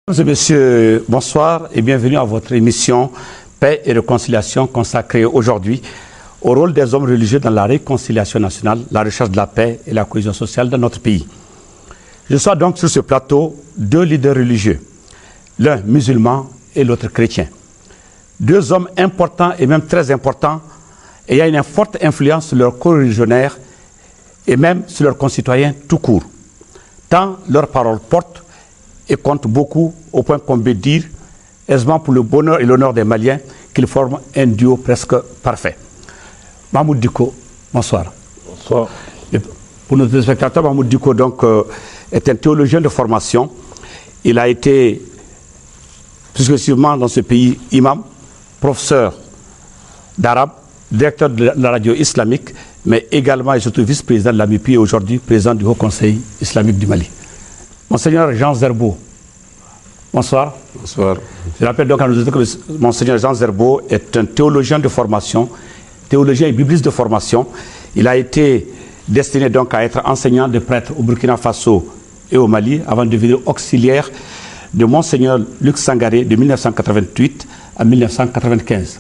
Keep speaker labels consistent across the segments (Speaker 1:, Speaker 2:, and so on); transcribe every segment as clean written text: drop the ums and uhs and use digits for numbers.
Speaker 1: Mesdames et messieurs, bonsoir et bienvenue à votre émission Paix et Réconciliation consacrée aujourd'hui au rôle des hommes religieux dans la réconciliation nationale, la recherche de la paix et la cohésion sociale dans notre pays. Je reçois donc sur ce plateau deux leaders religieux, l'un musulman et l'autre chrétien. Deux hommes importants et même très importants ayant une forte influence sur leurs co-religionnaires et même sur leurs concitoyens tout court. Tant leurs paroles portent et compte beaucoup au point qu'on peut dire, aisément pour le bonheur et l'honneur des Maliens, qu'ils forment un duo presque parfait. Mahmoud Dicko, bonsoir.
Speaker 2: Bonsoir.
Speaker 1: Et pour nos téléspectateurs, Mahmoud Dicko donc, est un théologien de formation. Il a été, plus spécifiquement dans ce pays, imam, professeur d'arabe, directeur de la radio islamique, mais également et surtout vice-président de l'AMIPI et aujourd'hui président du Haut Conseil islamique du Mali. Monseigneur Jean Zerbo, bonsoir.
Speaker 2: Bonsoir.
Speaker 1: Je rappelle donc à nos auditeurs que Monseigneur Jean Zerbo est un théologien de formation, théologien et bibliste de formation. Il a été destiné donc à être enseignant de prêtre au Burkina Faso et au Mali avant de devenir auxiliaire de Monseigneur Luc Sangaré de 1988 à 1995.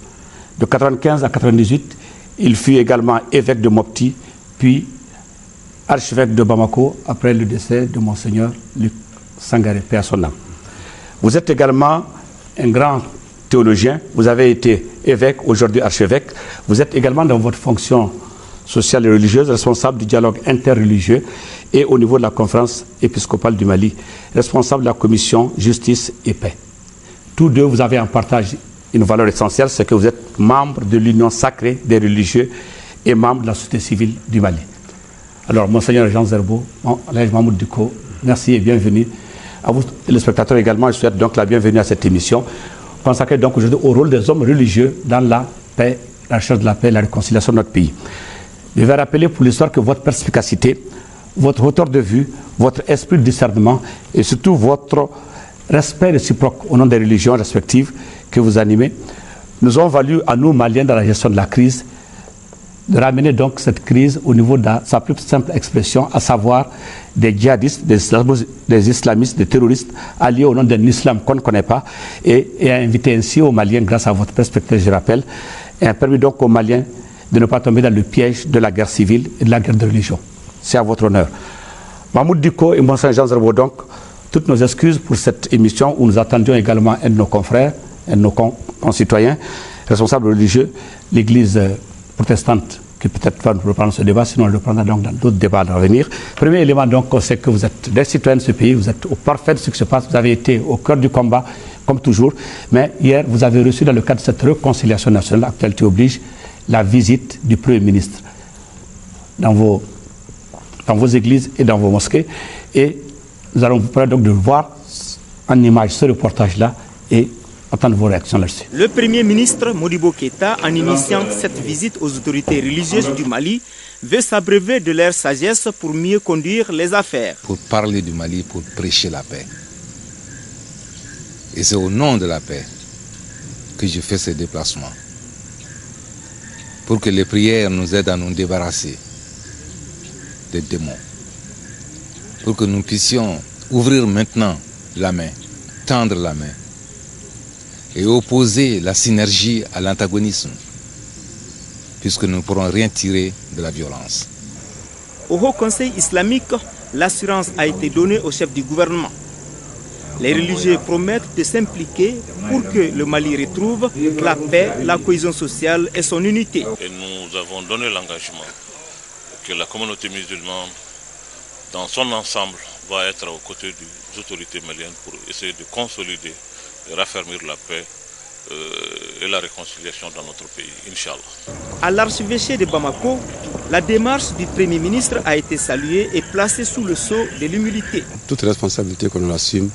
Speaker 1: De 1995 à 1998, il fut également évêque de Mopti, puis archevêque de Bamako après le décès de Monseigneur Luc Sangaré, paix à son âme. Vous êtes également un grand théologien, vous avez été évêque, aujourd'hui archevêque. Vous êtes également dans votre fonction sociale et religieuse, responsable du dialogue interreligieux et au niveau de la conférence épiscopale du Mali, responsable de la commission justice et paix. Tous deux, vous avez en partage une valeur essentielle, c'est que vous êtes membre de l'union sacrée des religieux et membre de la société civile du Mali. Alors, Monseigneur Jean Zerbo, Mahmoud Dicko, merci et bienvenue. À vous, les spectateurs également, je souhaite donc la bienvenue à cette émission, consacrée donc aujourd'hui au rôle des hommes religieux dans la paix, la recherche de la paix et la réconciliation de notre pays. Je vais rappeler pour l'histoire que votre perspicacité, votre hauteur de vue, votre esprit de discernement et surtout votre respect réciproque au nom des religions respectives que vous animez, nous ont valu à nous, Maliens, dans la gestion de la crise, de ramener donc cette crise au niveau de sa plus simple expression, à savoir des djihadistes, des islamistes, des terroristes alliés au nom d'un islam qu'on ne connaît pas et à inviter ainsi aux Maliens, grâce à votre perspective, je rappelle, et a permis donc aux Maliens de ne pas tomber dans le piège de la guerre civile et de la guerre de religion. C'est à votre honneur. Mahmoud Dicko et Monseigneur Jean Zerbo, donc, toutes nos excuses pour cette émission où nous attendions également un de nos confrères, un de nos concitoyens, responsables religieux, l'Église protestante, qui peut-être va nous reprendre ce débat, sinon on le prendra donc dans d'autres débats à venir. Premier élément donc, c'est que vous êtes des citoyens de ce pays, vous êtes au parfait de ce qui se passe, vous avez été au cœur du combat, comme toujours, mais hier, vous avez reçu dans le cadre de cette réconciliation nationale, l'actualité oblige, la visite du Premier ministre dans vos églises et dans vos mosquées, et nous allons vous permettre donc de voir en image ce reportage-là et attendre vos réactions là-dessus.
Speaker 3: Le Premier ministre Modibo Keïta, en initiant cette visite aux autorités religieuses du Mali, veut s'abreuver de leur sagesse pour mieux conduire les affaires.
Speaker 4: Pour parler du Mali, pour prêcher la paix. Et c'est au nom de la paix que je fais ces déplacements. Pour que les prières nous aident à nous débarrasser des démons. Pour que nous puissions ouvrir maintenant la main, tendre la main, et opposer la synergie à l'antagonisme, puisque nous ne pourrons rien tirer de la violence.
Speaker 3: Au Haut Conseil islamique, l'assurance a été donnée au chef du gouvernement. Les religieux promettent de s'impliquer pour que le Mali retrouve la paix, la cohésion sociale et son unité.
Speaker 5: Et nous avons donné l'engagement que la communauté musulmane, dans son ensemble, va être aux côtés des autorités maliennes pour essayer de consolider et raffermir la paix et la réconciliation dans notre pays, Inch'Allah.
Speaker 3: À l'archevêché de Bamako, la démarche du Premier ministre a été saluée et placée sous le sceau de l'humilité.
Speaker 2: Toute responsabilité que l'on assume,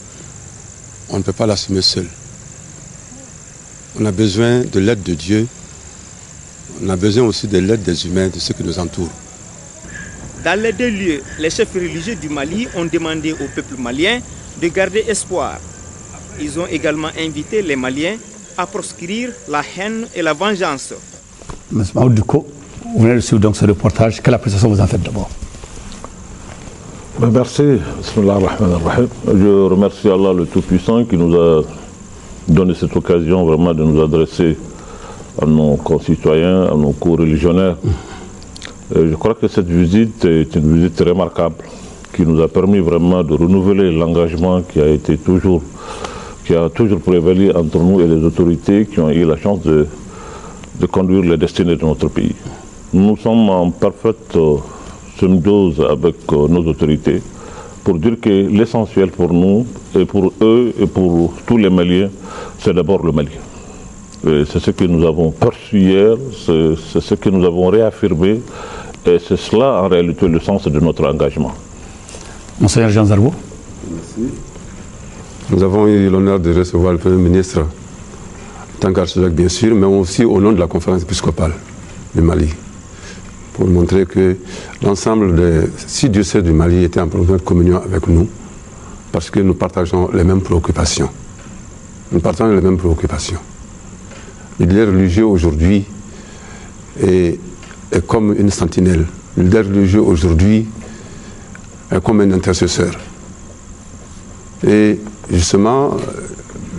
Speaker 2: on ne peut pas l'assumer seul. On a besoin de l'aide de Dieu, on a besoin aussi de l'aide des humains, de ceux qui nous entourent.
Speaker 3: Dans les deux lieux, les chefs religieux du Mali ont demandé au peuple malien de garder espoir. Ils ont également invité les Maliens à proscrire la haine et la vengeance.
Speaker 1: M. Mahmoud Dicko, vous venez de suivre donc ce reportage. Quelle appréciation vous en faites d'abord?
Speaker 6: Merci. Je remercie Allah le Tout-Puissant qui nous a donné cette occasion vraiment de nous adresser à nos concitoyens, à nos co-religionnaires. Je crois que cette visite est une visite remarquable qui nous a permis vraiment de renouveler l'engagement qui a toujours prévalu entre nous et les autorités qui ont eu la chance de conduire les destinées de notre pays. Nous sommes en parfaite symbiose avec nos autorités pour dire que l'essentiel pour nous et pour eux et pour tous les Maliens, c'est d'abord le Mali. C'est ce que nous avons perçu hier, c'est ce que nous avons réaffirmé et c'est cela en réalité le sens de notre engagement.
Speaker 1: Monseigneur Jean Zerbo.
Speaker 2: Merci. Nous avons eu l'honneur de recevoir le Premier ministre, en tant qu'archevêque bien sûr, mais aussi au nom de la conférence épiscopale du Mali, pour montrer que l'ensemble des 6 diocèses du Mali étaient en profonde communion avec nous, parce que nous partageons les mêmes préoccupations. Nous partageons les mêmes préoccupations. Le leader religieux aujourd'hui est comme une sentinelle. Le leader religieux aujourd'hui est comme un intercesseur. Et justement,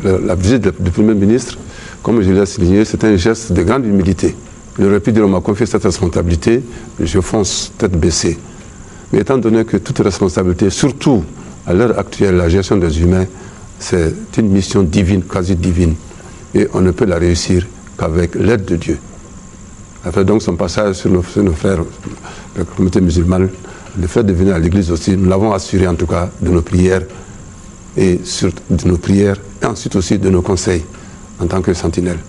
Speaker 2: la visite du Premier ministre, comme je l'ai souligné, c'est un geste de grande humilité. Il aurait pu dire, on m'a confié cette responsabilité, je fonce tête baissée. Mais étant donné que toute responsabilité, surtout à l'heure actuelle, la gestion des humains, c'est une mission divine, quasi divine. Et on ne peut la réussir qu'avec l'aide de Dieu. Après donc son passage sur nos frères de la communauté musulmane, le fait de venir à l'église aussi, nous l'avons assuré en tout cas de nos prières, et ensuite aussi de nos conseils en tant que sentinelle.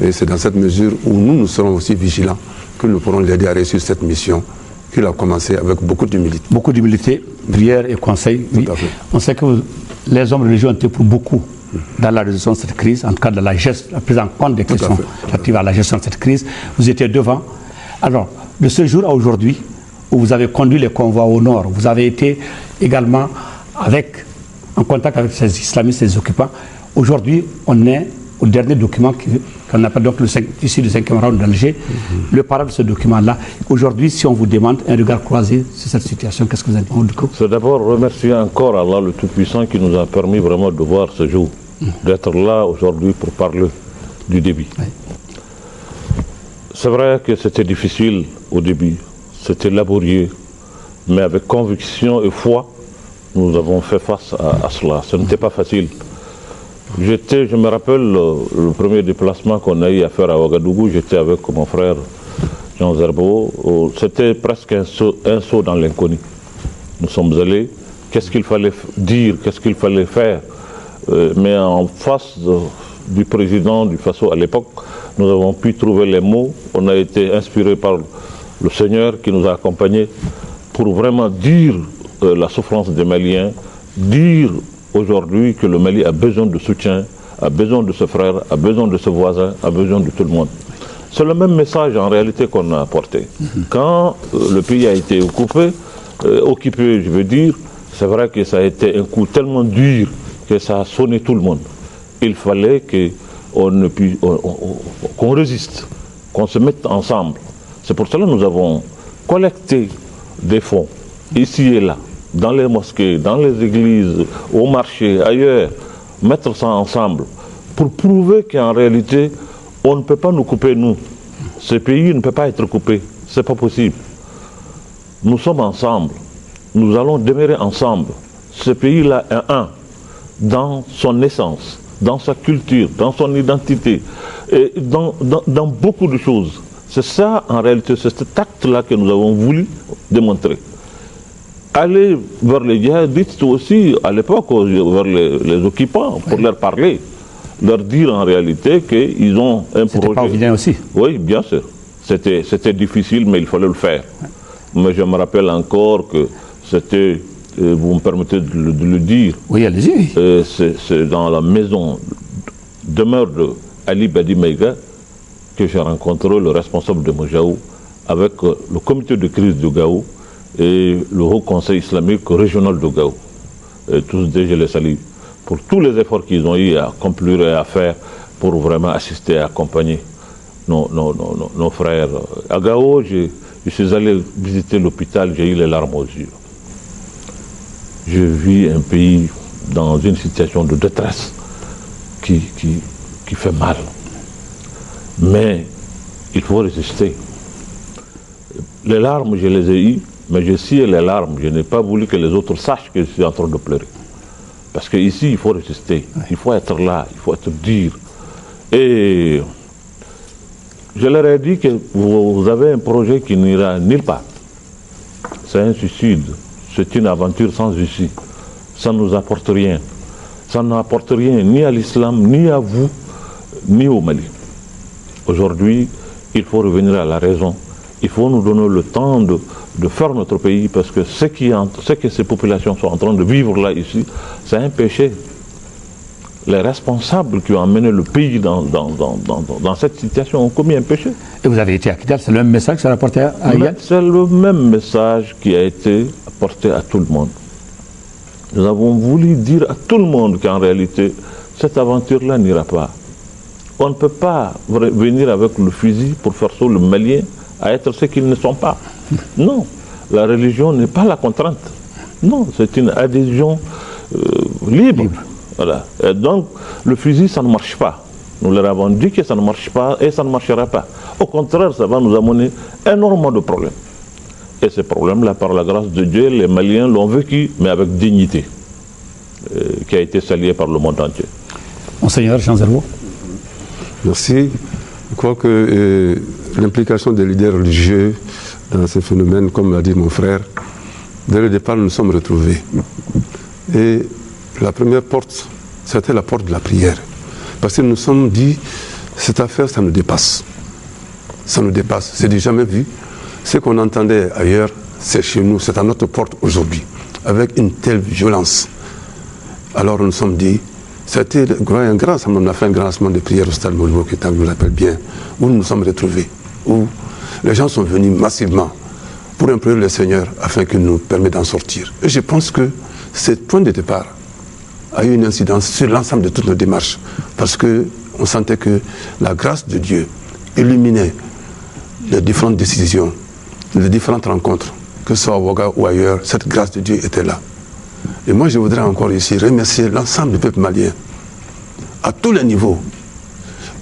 Speaker 2: Et c'est dans cette mesure où nous serons aussi vigilants que nous pourrons l'aider à réussir cette mission qu'il a commencé avec beaucoup d'humilité.
Speaker 1: Beaucoup d'humilité, prière et conseil. Oui. On sait que les hommes religieux ont été pour beaucoup dans la résolution de cette crise, en tout cas dans la prise en compte des questions relatives à la gestion de cette crise. Vous étiez devant. Alors, de ce jour à aujourd'hui, où vous avez conduit les convois au nord, vous avez été également en contact avec ces islamistes, ces occupants. Aujourd'hui, on est au dernier document qu'on appelle donc ici le 5e round d'Alger, le parade de ce document-là. Aujourd'hui, si on vous demande un regard croisé sur cette situation, qu'est-ce que vous avez dit?
Speaker 6: C'est d'abord remercier encore Allah le Tout-Puissant qui nous a permis vraiment de voir ce jour, d'être là aujourd'hui pour parler du débit. Oui. C'est vrai que c'était difficile au début, c'était laborieux, mais avec conviction et foi, nous avons fait face à cela. Ce n'était pas facile. Je me rappelle le premier déplacement qu'on a eu à faire à Ouagadougou, j'étais avec mon frère Jean Zerbo. C'était presque un saut dans l'inconnu. Nous sommes allés, qu'est-ce qu'il fallait dire, qu'est-ce qu'il fallait faire. Mais en face du président du Faso à l'époque, nous avons pu trouver les mots. On a été inspirés par le Seigneur qui nous a accompagnés pour vraiment dire la souffrance des Maliens, dire aujourd'hui que le Mali a besoin de soutien, a besoin de ses frères, a besoin de ses voisins, a besoin de tout le monde. C'est le même message en réalité qu'on a apporté. Quand le pays a été occupé, je veux dire, c'est vrai que ça a été un coup tellement dur que ça a sonné tout le monde. Il fallait qu'on résiste, qu'on se mette ensemble. C'est pour cela que nous avons collecté des fonds, ici et là, dans les mosquées, dans les églises, au marché, ailleurs, mettre ça ensemble pour prouver qu'en réalité, on ne peut pas nous couper, nous. Ce pays ne peut pas être coupé, c'est pas possible. Nous sommes ensemble, nous allons demeurer ensemble. Ce pays-là est un, dans son essence, dans sa culture, dans son identité, et dans beaucoup de choses. C'est ça, en réalité, c'est cet acte-là que nous avons voulu démontrer. Aller vers les djihadistes aussi, à l'époque, vers les occupants, pour leur parler, leur dire en réalité qu'ils ont un projet.
Speaker 1: C'était pas évident aussi.
Speaker 6: Oui, bien sûr. C'était difficile, mais il fallait le faire. Mais je me rappelle encore que c'était, vous me permettez de le dire.
Speaker 1: Oui, allez-y.
Speaker 6: C'est dans la maison demeure de Ali Badi Meiga que j'ai rencontré le responsable de Mojaou avec le comité de crise de Gao et le Haut Conseil islamique régional de Gao. Et tous deux, je les salue pour tous les efforts qu'ils ont eu à accomplir et à faire pour vraiment assister et accompagner nos frères. À Gao, je suis allé visiter l'hôpital, j'ai eu les larmes aux yeux. je vis un pays dans une situation de détresse qui fait mal. Mais il faut résister. Les larmes, je les ai eues, mais j'ai scié les larmes. Je n'ai pas voulu que les autres sachent que je suis en train de pleurer. Parce qu'ici, il faut résister. Il faut être là, il faut être dur. Et je leur ai dit que vous avez un projet qui n'ira nulle part. C'est un suicide. C'est une aventure sans issue. Ça ne nous apporte rien. Ça n'apporte rien ni à l'islam, ni à vous, ni au Mali. Aujourd'hui, il faut revenir à la raison. Il faut nous donner le temps de faire notre pays, parce que ce que ces populations sont en train de vivre là, ici, c'est un péché. Les responsables qui ont amené le pays dans cette situation ont commis un péché.
Speaker 1: Et vous avez été à Kidal, c'est le même message que ça a apporté à Yann?
Speaker 6: C'est le même message qui a été apporté à tout le monde. Nous avons voulu dire à tout le monde qu'en réalité, cette aventure-là n'ira pas. On ne peut pas venir avec le fusil pour faire ça le Malien à être ce qu'ils ne sont pas. Non, la religion n'est pas la contrainte. Non, c'est une adhésion libre. Voilà. Et donc, le fusil, ça ne marche pas. Nous leur avons dit que ça ne marche pas et ça ne marchera pas. Au contraire, ça va nous amener énormément de problèmes. Et ces problèmes-là, par la grâce de Dieu, les Maliens l'ont vécu, mais avec dignité, qui a été saluée par le monde entier.
Speaker 1: Monseigneur Jean Zerbo.
Speaker 2: Merci. Je crois que l'implication des leaders religieux dans ce phénomène, comme l'a dit mon frère, dès le départ, nous nous sommes retrouvés. Et la première porte, c'était la porte de la prière. Parce que nous nous sommes dit, cette affaire, ça nous dépasse. Ça nous dépasse. C'est du jamais vu. Ce qu'on entendait ailleurs, c'est chez nous, c'est à notre porte aujourd'hui, avec une telle violence. Alors nous nous sommes dit, c'était un grand rassemblement, on a fait un grand rassemblement de prière au stade Molibo, qui je me rappelle bien, où nous nous sommes retrouvés, où les gens sont venus massivement pour implorer le Seigneur afin qu'il nous permette d'en sortir. Et je pense que ce point de départ a eu une incidence sur l'ensemble de toutes nos démarches, parce qu'on sentait que la grâce de Dieu illuminait les différentes décisions, les différentes rencontres, que ce soit à Ouaga ou ailleurs, cette grâce de Dieu était là. Et moi, je voudrais encore ici remercier l'ensemble du peuple malien, à tous les niveaux,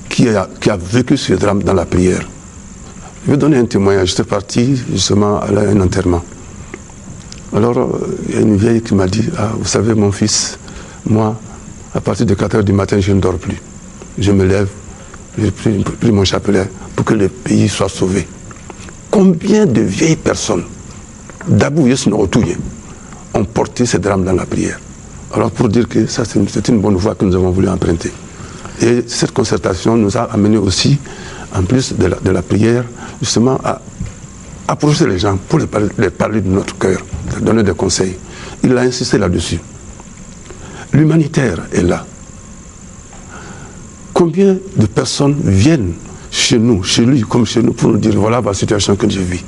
Speaker 2: qui a vécu ce drame dans la prière. Je vais donner un témoignage. J'étais parti justement à un enterrement. Alors, il y a une vieille qui m'a dit, ah, vous savez, mon fils, moi, à partir de 4 h du matin, je ne dors plus. Je me lève, je prie mon chapelet pour que le pays soit sauvé. Combien de vieilles personnes, d'Abou Yesnootouye, ont porté ces drames dans la prière? Alors pour dire que ça c'est une bonne voie que nous avons voulu emprunter. Et cette concertation nous a amené aussi, en plus de la prière, justement à approcher les gens pour les parler de notre cœur, leur donner des conseils. Il a insisté là-dessus. L'humanitaire est là. Combien de personnes viennent chez nous, chez lui comme chez nous, pour nous dire voilà la situation que je vis.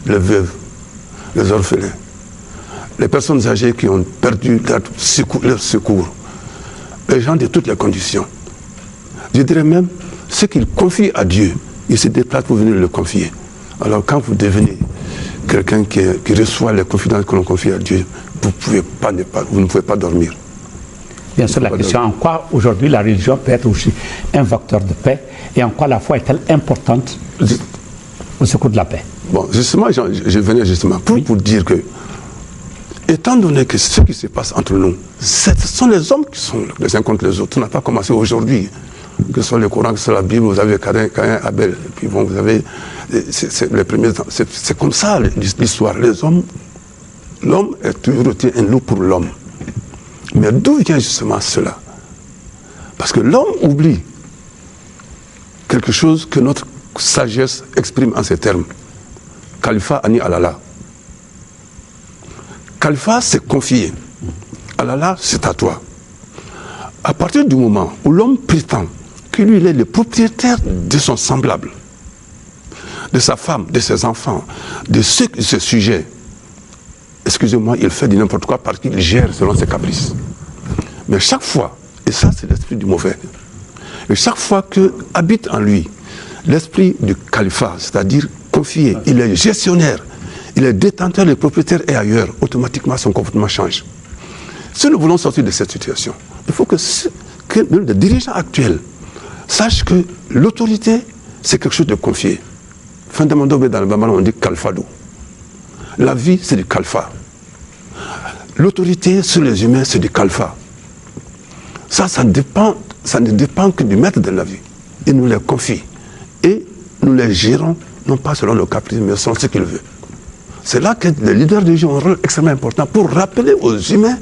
Speaker 2: Les veuves, les orphelins, les personnes âgées qui ont perdu leur secours, les gens de toutes les conditions. Je dirais même, ceux qu'ils confient à Dieu, ils se déplacent pour venir le confier. Alors quand vous devenez quelqu'un qui reçoit les confidences que l'on confie à Dieu, vous ne pouvez pas dormir.
Speaker 1: Bien sûr, la question, en quoi aujourd'hui la religion peut être aussi un vecteur de paix, et en quoi la foi est-elle importante au secours de la paix?
Speaker 2: Bon, justement, je venais justement pour dire que, étant donné que ce qui se passe entre nous, ce sont les hommes qui sont les uns contre les autres. Ça n'a pas commencé aujourd'hui. Que ce soit le Coran, que ce soit la Bible, vous avez Caïn, Abel, et puis bon, vous avez les premiers. C'est comme ça l'histoire. Les hommes, l'homme est toujours un loup pour l'homme. Mais d'où vient justement cela? Parce que l'homme oublie quelque chose que notre sagesse exprime en ces termes. Khalifa Ani Alala. Khalifa, c'est confié. Alala, c'est à toi. À partir du moment où l'homme prétend que lui, il est le propriétaire de son semblable, de sa femme, de ses enfants, de ce sujet, excusez-moi, il fait de n'importe quoi parce qu'il gère selon ses caprices. Mais chaque fois, et ça c'est l'esprit du mauvais, et chaque fois que habite en lui l'esprit du califat, c'est-à-dire confié, il est gestionnaire, il est détenteur, le propriétaire est ailleurs, automatiquement son comportement change. Si nous voulons sortir de cette situation, il faut que les dirigeants actuels sachent que l'autorité, c'est quelque chose de confié. Fondamentalement, dans le Bambara, on dit kalfado. La vie, c'est du kalfa. L'autorité sur les humains, c'est du kalfa. Ça ne dépend que du maître de la vie. Il nous les confie. Et nous les gérons, non pas selon nos caprices, mais selon ce qu'il veut. C'est là que les leaders religieux ont un rôle extrêmement important pour rappeler aux humains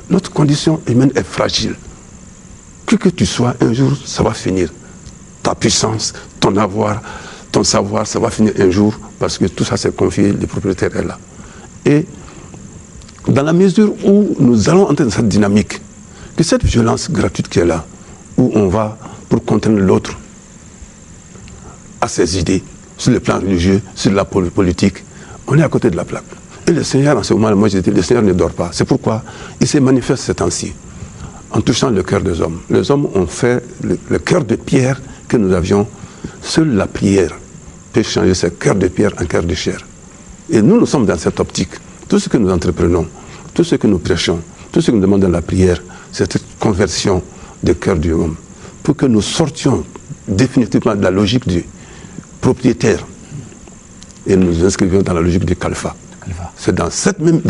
Speaker 2: notre condition humaine est fragile. Que tu sois, un jour, ça va finir. Ta puissance, ton avoir, ton savoir, ça va finir un jour parce que tout ça c'est confié, le propriétaire est là. Et dans la mesure où nous allons entrer dans cette dynamique, que cette violence gratuite qui est là, où on va pour contraindre l'autre à ses idées, sur le plan religieux, sur la politique, on est à côté de la plaque. Et le Seigneur, en ce moment, moi j'ai dit, le Seigneur ne dort pas. C'est pourquoi il se manifeste ces temps-ci, en touchant le cœur des hommes. Les hommes ont fait le cœur de pierre que nous avions. Seule la prière peut changer ce cœur de pierre en cœur de chair. Et nous sommes dans cette optique. Tout ce que nous entreprenons, tout ce que nous prêchons, tout ce que nous demandons dans la prière, c'est cette conversion du cœur du homme. Pour que nous sortions définitivement de la logique du propriétaire et nous inscrivions dans la logique du kalfa. C'est dans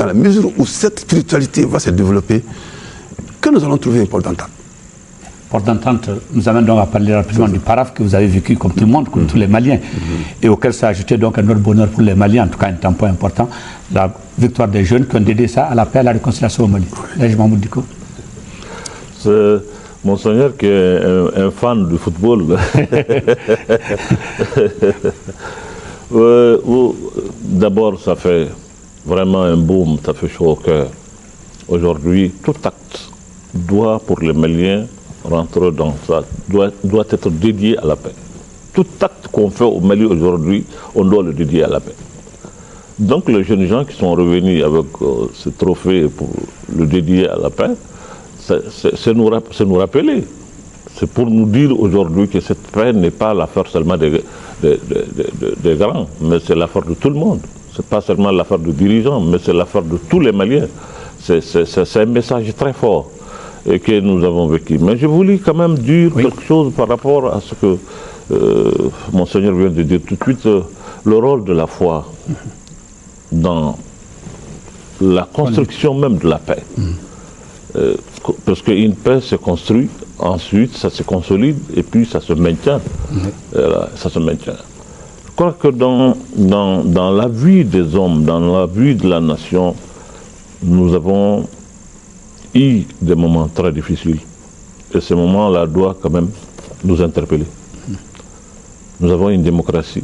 Speaker 2: la mesure où cette spiritualité va se développer que nous allons trouver une porte d'entente.
Speaker 1: Porte d'entente nous amène donc à parler rapidement du paraf que vous avez vécu comme tout le monde, comme tous les Maliens, et auquel s'est ajouté donc un autre bonheur pour les Maliens, en tout cas un temps important, la victoire des jeunes qui ont dédié ça à la paix et à la réconciliation au Mali. Là, je m'en dis quoi?
Speaker 6: Monseigneur qui est un fan du football. D'abord, ça fait vraiment un boom, ça fait chaud au cœur. Aujourd'hui, tout acte doit, pour les Maliens, rentrer dans ça, doit être dédié à la paix. Tout acte qu'on fait au Mali aujourd'hui, on doit le dédier à la paix. Donc les jeunes gens qui sont revenus avec ce trophée pour le dédier à la paix, c'est nous rappeler. C'est pour nous dire aujourd'hui que cette paix n'est pas l'affaire seulement des grands, mais c'est l'affaire de tout le monde. Ce n'est pas seulement l'affaire des dirigeants, mais c'est l'affaire de tous les Maliens. C'est un message très fort que nous avons vécu. Mais je voulais quand même dire quelque chose par rapport à ce que Monseigneur vient de dire tout de suite, le rôle de la foi dans la construction même de la paix. Parce qu'une paix se construit, ensuite ça se consolide et puis ça se maintient. Ça se maintient. Je crois que dans la vie des hommes, dans la vie de la nation, nous avons eu des moments très difficiles. Et ces moments-là doivent quand même nous interpeller. Nous avons une démocratie.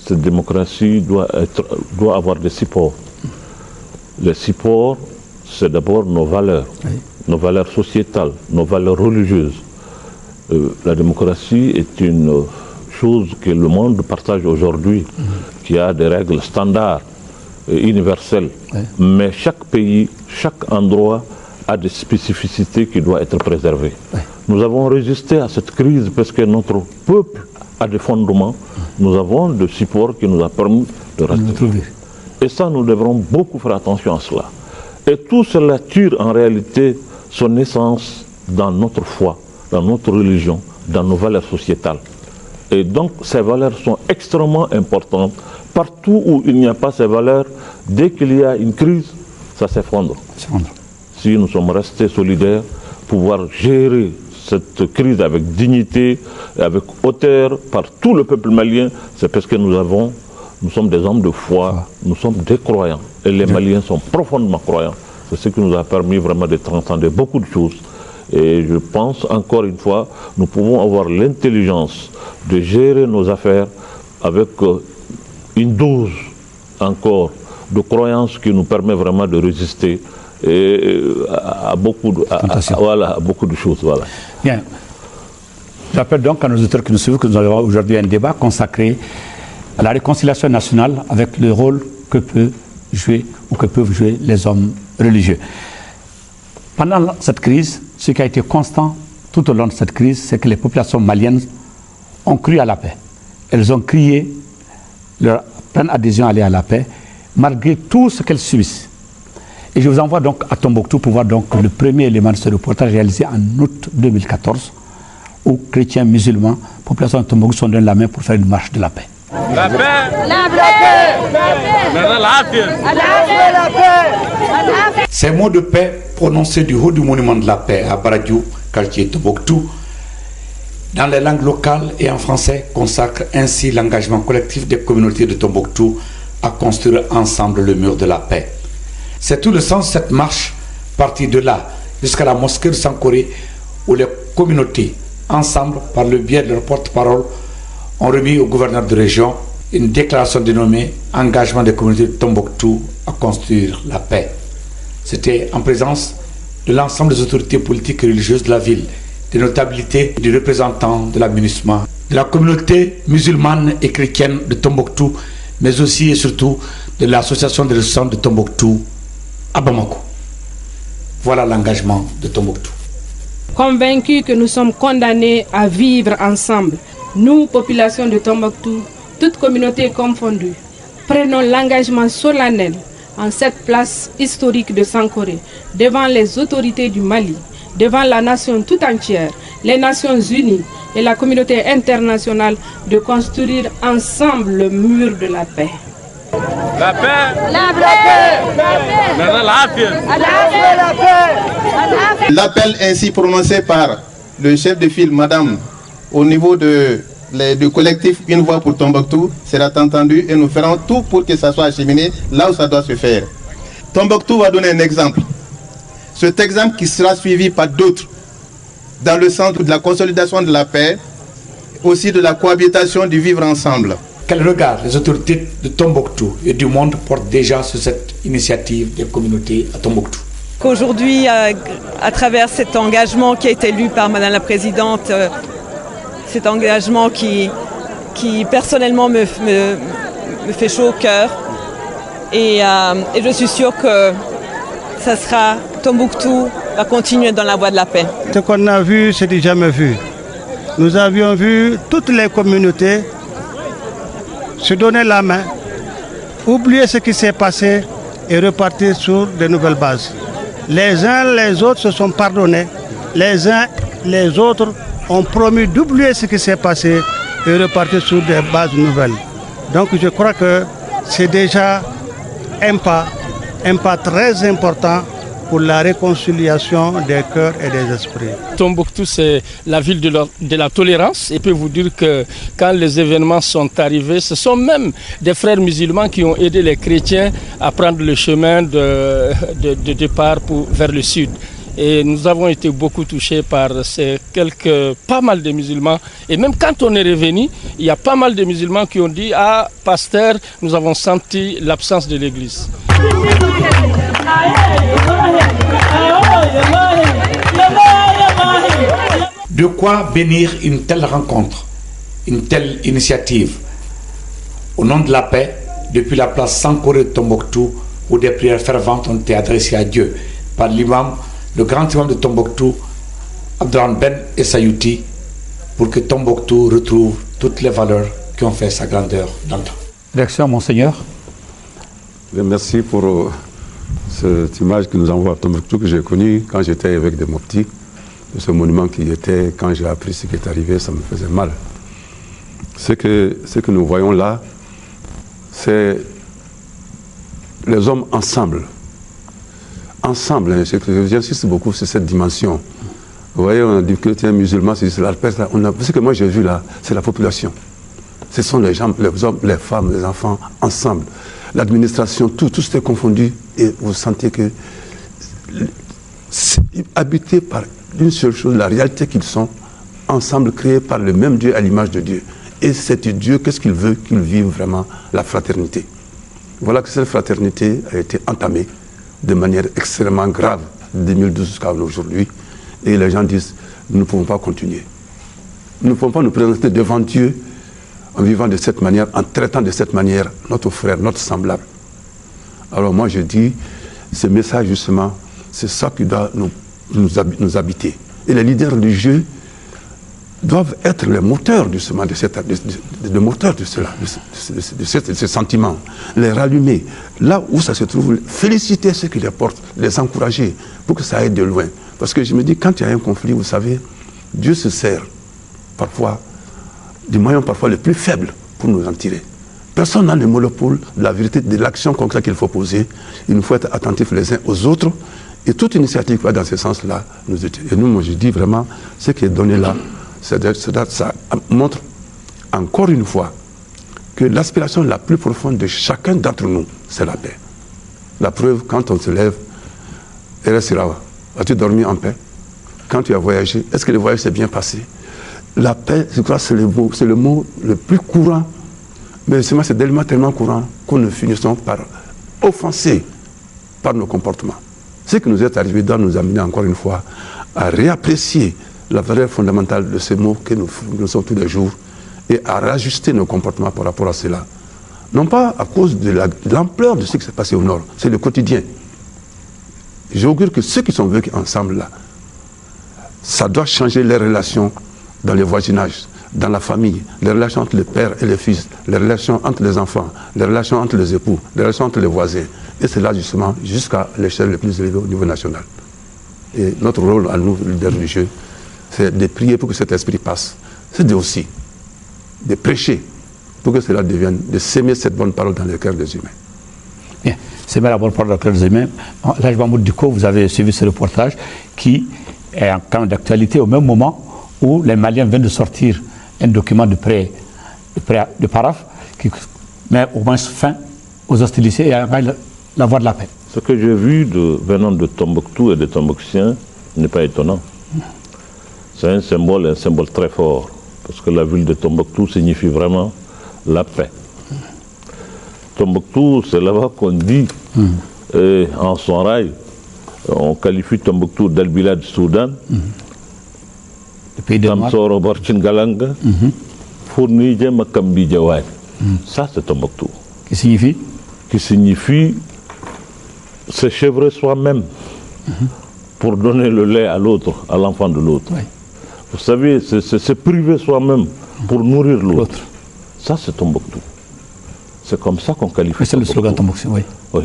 Speaker 6: Cette démocratie doit avoir des supports. Les supports, c'est d'abord nos valeurs sociétales, nos valeurs religieuses. La démocratie est une chose que le monde partage aujourd'hui, qui a des règles standards, universelles. Mais chaque pays, chaque endroit a des spécificités qui doivent être préservées. Nous avons résisté à cette crise parce que notre peuple a des fondements. Nous avons des supports qui nous ont permis de rester. Et ça, nous devrons beaucoup faire attention à cela. Et tout cela tire en réalité son essence dans notre foi, dans notre religion, dans nos valeurs sociétales. Et donc ces valeurs sont extrêmement importantes. Partout où il n'y a pas ces valeurs, dès qu'il y a une crise, ça s'effondre. Si nous sommes restés solidaires, pouvoir gérer cette crise avec dignité, avec hauteur par tout le peuple malien, c'est parce que nous sommes des hommes de foi, nous sommes des croyants. Et les Maliens sont profondément croyants. C'est ce qui nous a permis vraiment de transcender beaucoup de choses. Et je pense, encore une fois, nous pouvons avoir l'intelligence de gérer nos affaires avec une dose encore de croyance qui nous permet vraiment de résister à beaucoup de choses. Voilà.
Speaker 1: Bien. J'appelle donc à nos auditeurs qui nous suivent que nous avons aujourd'hui un débat consacré à la réconciliation nationale avec le rôle que peut jouer ou que peuvent jouer les hommes religieux. Pendant cette crise, ce qui a été constant tout au long de cette crise, c'est que les populations maliennes ont cru à la paix. Elles ont crié leur pleine adhésion à aller à la paix, malgré tout ce qu'elles subissent. Et je vous envoie donc à Tombouctou pour voir donc le premier élément de ce reportage réalisé en août 2014 où chrétiens, musulmans, population de Tombouctou sont donné la main pour faire une marche de la paix.
Speaker 7: La paix, la paix, la paix.
Speaker 1: Ces mots de paix prononcés du haut du monument de la paix à Baradiou, quartier Tombouctou, dans les langues locales et en français, consacrent ainsi l'engagement collectif des communautés de Tombouctou à construire ensemble le mur de la paix. C'est tout le sens de cette marche, partie de là jusqu'à la mosquée de Sankoré, où les communautés, ensemble, par le biais de leur porte-parole, ont remis au gouverneur de région une déclaration dénommée « Engagement des communautés de Tombouctou à construire la paix ». C'était en présence de l'ensemble des autorités politiques et religieuses de la ville, des notabilités et des représentants de l'aménagement, de la communauté musulmane et chrétienne de Tombouctou, mais aussi et surtout de l'association des ressortissants de Tombouctou à Bamako. Voilà l'engagement de Tombouctou.
Speaker 8: Convaincus que nous sommes condamnés à vivre ensemble, nous, population de Tombouctou, toutes communautés confondues, prenons l'engagement solennel en cette place historique de Sankoré, devant les autorités du Mali, devant la nation tout entière, les Nations Unies et la communauté internationale, de construire ensemble le mur de la paix.
Speaker 7: La paix, la paix, la paix.
Speaker 9: L'appel ainsi prononcé par le chef de file, madame, au niveau du collectif Une Voix pour Tombouctou sera entendu et nous ferons tout pour que ça soit acheminé là où ça doit se faire. Tombouctou va donner un exemple. Cet exemple qui sera suivi par d'autres dans le sens de la consolidation de la paix, aussi de la cohabitation, du vivre ensemble.
Speaker 1: Quel regard les autorités de Tombouctou et du monde portent déjà sur cette initiative des communautés à Tombouctou?
Speaker 10: Qu'aujourd'hui, à travers cet engagement qui a été lu par Madame la Présidente, cet engagement qui personnellement me fait chaud au cœur, et je suis sûre que ça sera Tombouctou va continuer dans la voie de la paix.
Speaker 11: Ce qu'on a vu, c'est du jamais vu. Nous avions vu toutes les communautés se donner la main, oublier ce qui s'est passé et repartir sur de nouvelles bases. Les uns les autres se sont pardonnés, les uns les autres ont promis d'oublier ce qui s'est passé et repartir sur des bases nouvelles. Donc je crois que c'est déjà un pas très important pour la réconciliation des cœurs et des esprits.
Speaker 12: Tombouctou, c'est la ville de la tolérance. Et je peux vous dire que quand les événements sont arrivés, ce sont même des frères musulmans qui ont aidé les chrétiens à prendre le chemin de départ vers le sud. Et nous avons été beaucoup touchés par pas mal de musulmans. Et même quand on est revenu, il y a pas mal de musulmans qui ont dit « Ah, pasteur, nous avons senti l'absence de l'église ».
Speaker 1: De quoi bénir une telle rencontre, une telle initiative. Au nom de la paix, depuis la place Sankoré de Tombouctou, où des prières ferventes ont été adressées à Dieu par l'imam, le grand imam de Tombouctou, Abdourahmane Ben Essayouti, pour que Tombouctou retrouve toutes les valeurs qui ont fait sa grandeur d'antan. Réaction, Monseigneur.
Speaker 2: Merci pour cette image que nous envoie à Tombouctou, que j'ai connue quand j'étais avec des moptis. De ce monument qui était, quand j'ai appris ce qui est arrivé, ça me faisait mal. Ce que nous voyons là, c'est les hommes ensemble. Ensemble, hein, j'insiste beaucoup sur cette dimension. Vous voyez, on a dit chrétien, musulman, c'est la paix. Ce que moi j'ai vu là, c'est la population. Ce sont les gens, les hommes, les femmes, les enfants, ensemble. L'administration, tout était confondu. Et vous sentez que c'est habité par une seule chose, la réalité qu'ils sont, ensemble créés par le même Dieu à l'image de Dieu. Et cet Dieu, qu'est-ce qu'il veut? Qu'il vive vraiment la fraternité. Voilà que cette fraternité a été entamée de manière extrêmement grave, de 2012 jusqu'à aujourd'hui. Et les gens disent, nous ne pouvons pas continuer. Nous ne pouvons pas nous présenter devant Dieu en vivant de cette manière, en traitant de cette manière notre frère, notre semblable. Alors moi je dis, ce message justement, c'est ça qui doit nous habiter. Et les leaders religieux doivent être les moteurs justement de ce sentiment, les rallumer. Là où ça se trouve, féliciter ceux qui les portent, les encourager pour que ça aille de loin. Parce que je me dis, quand il y a un conflit, vous savez, Dieu se sert parfois des moyens parfois les plus faibles pour nous en tirer. Personne n'a le monopole de la vérité, de l'action concrète qu'il faut poser. Il nous faut être attentifs les uns aux autres. Et toute initiative qui va dans ce sens-là, nous aider. Et nous, moi, je dis vraiment, ce qui est donné là, ça montre encore une fois que l'aspiration la plus profonde de chacun d'entre nous, c'est la paix. La preuve, quand on se lève, as-tu dormi en paix? Quand tu as voyagé, est-ce que le voyage s'est bien passé? La paix, je crois, c'est le mot le plus courant. Mais c'est tellement courant qu'on ne finissons par offenser par nos comportements. Ce qui nous est arrivé doit nous amener encore une fois à réapprécier la valeur fondamentale de ces mots que nous sommes tous les jours et à rajuster nos comportements par rapport à cela. Non pas à cause de l'ampleur de ce qui s'est passé au Nord, c'est le quotidien. J'augure que ceux qui sont vécus ensemble là, ça doit changer les relations dans les voisinages, dans la famille, les relations entre les pères et les fils, les relations entre les enfants, les relations entre les époux, les relations entre les voisins. Et c'est là justement jusqu'à l'échelle la plus élevée au niveau national. Et notre rôle à nous, leaders religieux, c'est de prier pour que cet esprit passe. C'est aussi de prêcher pour que cela devienne, de s'aimer cette bonne parole dans le cœur des humains.
Speaker 1: Bien, s'aimer la bonne parole dans le cœur des humains. Là, Mahmoud Dicko, vous avez suivi ce reportage qui est en temps d'actualité au même moment où les Maliens viennent de sortir un document de paraphe qui met au moins fin aux hostilités et à la voie de la paix.
Speaker 6: Ce que j'ai vu venant de Tombouctou et des Tombouctiens n'est pas étonnant. C'est un symbole très fort, parce que la ville de Tombouctou signifie vraiment la paix. Tombouctou, c'est là-bas qu'on dit, en son rail, on qualifie Tombouctou d'Al-Bilad Soudan,
Speaker 1: le pays de
Speaker 6: Tamsoro Barchingalanga, Fournije Makambi Jawad. Ça, c'est Tombouctou.
Speaker 1: Qui signifie?
Speaker 6: Qui signifie s'échevrer soi-même pour donner le lait à l'autre, à l'enfant de l'autre.
Speaker 1: Oui.
Speaker 6: Vous savez, c'est priver soi-même pour nourrir l'autre. Ça, c'est Tombouctou. C'est comme ça qu'on qualifie.
Speaker 1: C'est le slogan Tombouctou, oui.
Speaker 6: Oui.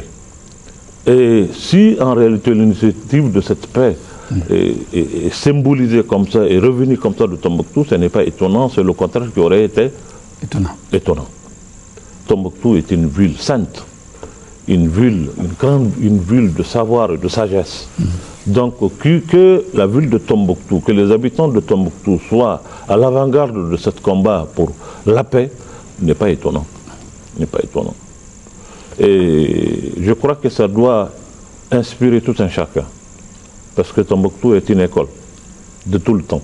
Speaker 6: Et si en réalité l'initiative de cette paix est symbolisée comme ça, et revenue comme ça de Tombouctou, ce n'est pas étonnant, c'est le contraire qui aurait été étonnant. Tombouctou est une ville sainte, une ville de savoir et de sagesse. Donc que la ville de Tombouctou, que les habitants de Tombouctou soient à l'avant-garde de ce combat pour la paix, n'est pas étonnant. N'est pas étonnant. Et je crois que ça doit inspirer tout un chacun. Parce que Tombouctou est une école de tout le temps.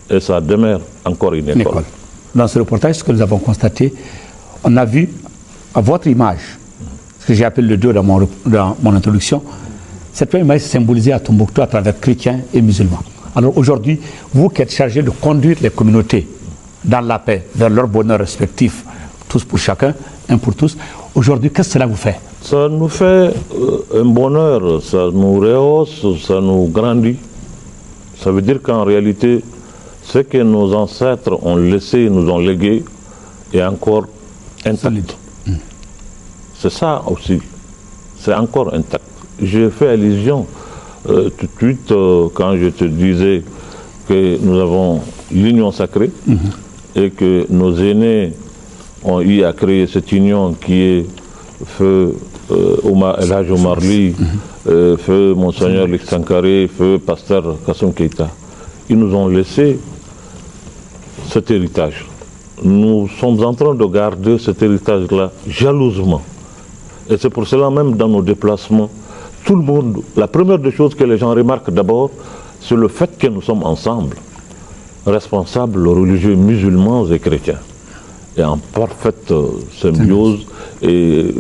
Speaker 6: Et ça demeure encore une école.
Speaker 1: Dans ce reportage, ce que nous avons constaté, on a vu à votre image, ce que j'ai appelé le 2 dans mon introduction, cette même image symbolisée à Tombouctou à travers chrétiens et musulmans. Alors aujourd'hui, vous qui êtes chargé de conduire les communautés dans la paix, vers leur bonheur respectif, tous pour chacun, un pour tous, aujourd'hui, qu'est-ce que cela vous fait?
Speaker 6: Ça nous fait un bonheur, ça nous rehausse, ça nous grandit. Ça veut dire qu'en réalité, ce que nos ancêtres ont laissé, nous ont légué, est encore intact. C'est ça aussi, c'est encore intact. J'ai fait allusion tout de suite quand je te disais que nous avons l'union sacrée et que nos aînés ont eu à créer cette union qui est feu El Hadj Omar Ly, feu Monseigneur Luc Sankaré, feu Pasteur Kassoum Keïta. Ils nous ont laissé cet héritage. Nous sommes en train de garder cet héritage-là jalousement. Et c'est pour cela même dans nos déplacements, tout le monde, la première des choses que les gens remarquent d'abord, c'est le fait que nous sommes ensemble, responsables religieux musulmans et chrétiens. Et en parfaite symbiose, et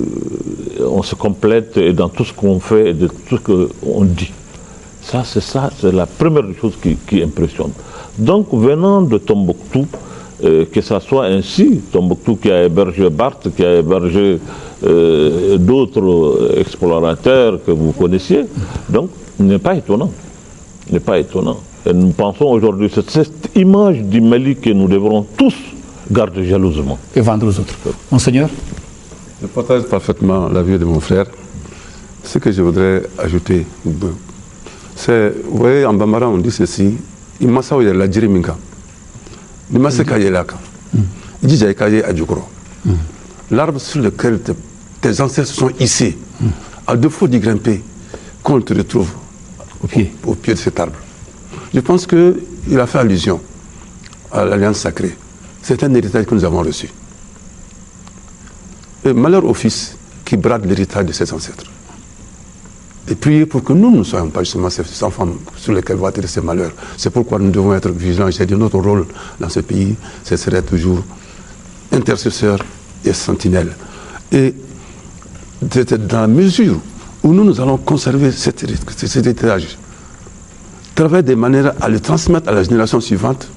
Speaker 6: on se complète et dans tout ce qu'on fait et de tout ce qu'on dit. Ça, c'est la première chose qui impressionne. Donc, venant de Tombouctou, que ça soit ainsi, Tombouctou qui a hébergé Barthes, qui a hébergé d'autres explorateurs que vous connaissiez, donc, n'est pas étonnant. N'est pas étonnant. Et nous pensons aujourd'hui, c'est cette image du Mali que nous devrons tous garder jalousement.
Speaker 1: Et vendre aux autres. Monseigneur?
Speaker 2: Je partage parfaitement l'avis de mon frère. Ce que je voudrais ajouter, c'est, vous voyez, en Bambara, on dit ceci, il m'a sauvé la Djiriminka. Il m'a sécaillé là. Il dit, j'ai caillé à Djokoro. L'arbre sur lequel tes ancêtres sont ici, à défaut d'y grimper, qu'on te retrouve au pied de cet arbre. Je pense qu'il a fait allusion à l'Alliance sacrée. C'est un héritage que nous avons reçu. Et malheur au fils qui brade l'héritage de ses ancêtres. Et prier pour que nous ne soyons pas justement ces enfants sur lesquels vont atterrir ces malheurs. C'est pourquoi nous devons être vigilants. J'ai dit notre rôle dans ce pays, ce serait toujours intercesseur et sentinelle. Et dans la mesure où nous allons conserver cet héritage, travailler de manière à le transmettre à la génération suivante,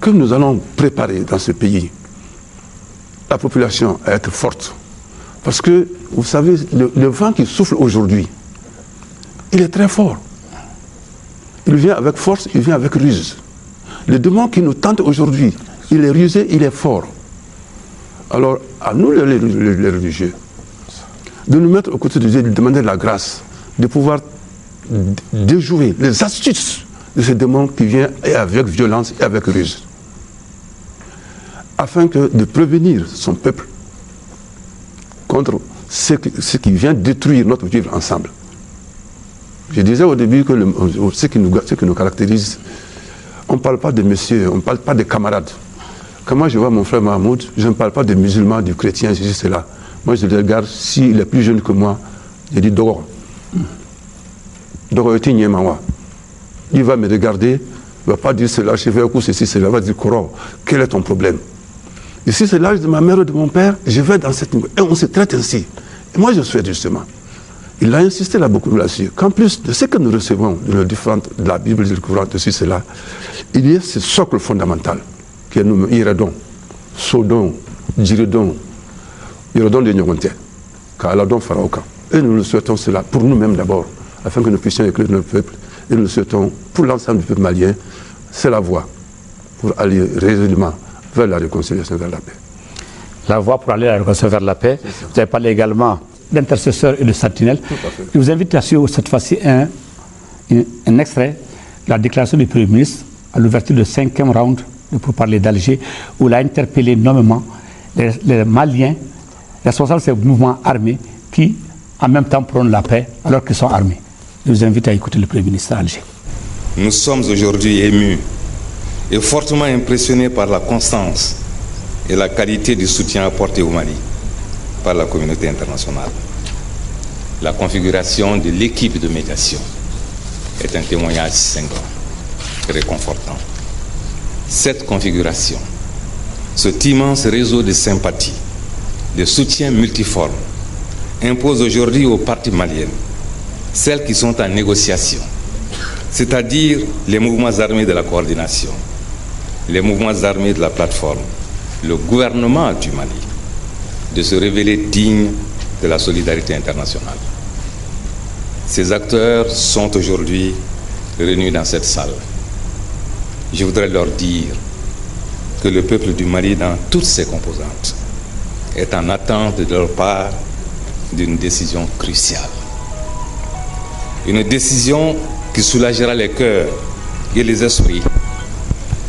Speaker 2: que nous allons préparer dans ce pays la population à être forte. Parce que, vous savez, le vent qui souffle aujourd'hui, il est très fort. Il vient avec force, il vient avec ruse. Le démon qui nous tente aujourd'hui, il est rusé, il est fort. Alors, à nous les religieux, de nous mettre aux côtés de Dieu, de demander la grâce, de pouvoir déjouer les astuces de ce démon qui vient et avec violence et avec ruse. Afin de prévenir son peuple contre ce qui vient détruire notre vivre ensemble. Je disais au début que ce qui nous caractérise, on ne parle pas de messieurs, on ne parle pas de camarades. Quand moi je vois mon frère Mahmoud, je ne parle pas de musulmans, du chrétien, ceci, cela. Moi je le regarde, s'il est plus jeune que moi, je dis Dogo. Dogo est Nyemawa. Il va me regarder, il ne va pas dire cela, je vais au coup, ceci, cela, il va dire Koro, quel est ton problème? Et si c'est l'âge de ma mère ou de mon père, je vais dans cette niveau. Et on se traite ainsi. Et moi je souhaite justement. Il a insisté là beaucoup là-dessus, qu'en plus de ce que nous recevons de la Bible, du Coran, de ceci, cela, il y a ce socle fondamental qui est nous, Iradon, Sodon, Djiridon, Iradon de Nyogonte, Kaladon Faraoka. Et nous le souhaitons cela pour nous-mêmes d'abord, afin que nous puissions éclairer notre peuple. Et nous le souhaitons pour l'ensemble du peuple malien. C'est la voie pour aller résolument vers la réconciliation, vers la paix. La voie pour aller à la réconciliation, vers la paix. Vous avez parlé également d'intercesseurs et de sentinelles. Je vous invite à suivre cette fois-ci un extrait de la déclaration du Premier ministre à l'ouverture du 5e round pour parler d'Alger, où il a interpellé nommément les Maliens, responsables de ces mouvements armés qui, en même temps, prônent la paix alors qu'ils sont armés. Je vous invite à écouter le Premier ministre à Alger.
Speaker 13: Nous sommes aujourd'hui émus et fortement impressionnés par la constance et la qualité du soutien apporté au Mali par la communauté internationale. La configuration de l'équipe de médiation est un témoignage cinglant, réconfortant. Cette configuration, cet immense réseau de sympathie, de soutien multiforme, impose aujourd'hui aux parties maliennes, celles qui sont en négociation, c'est-à-dire les mouvements armés de la coordination, les mouvements armés de la plateforme, le gouvernement du Mali, de se révéler dignes de la solidarité internationale. Ces acteurs sont aujourd'hui réunis dans cette salle. Je voudrais leur dire que le peuple du Mali, dans toutes ses composantes, est en attente de leur part d'une décision cruciale. Une décision qui soulagera les cœurs et les esprits.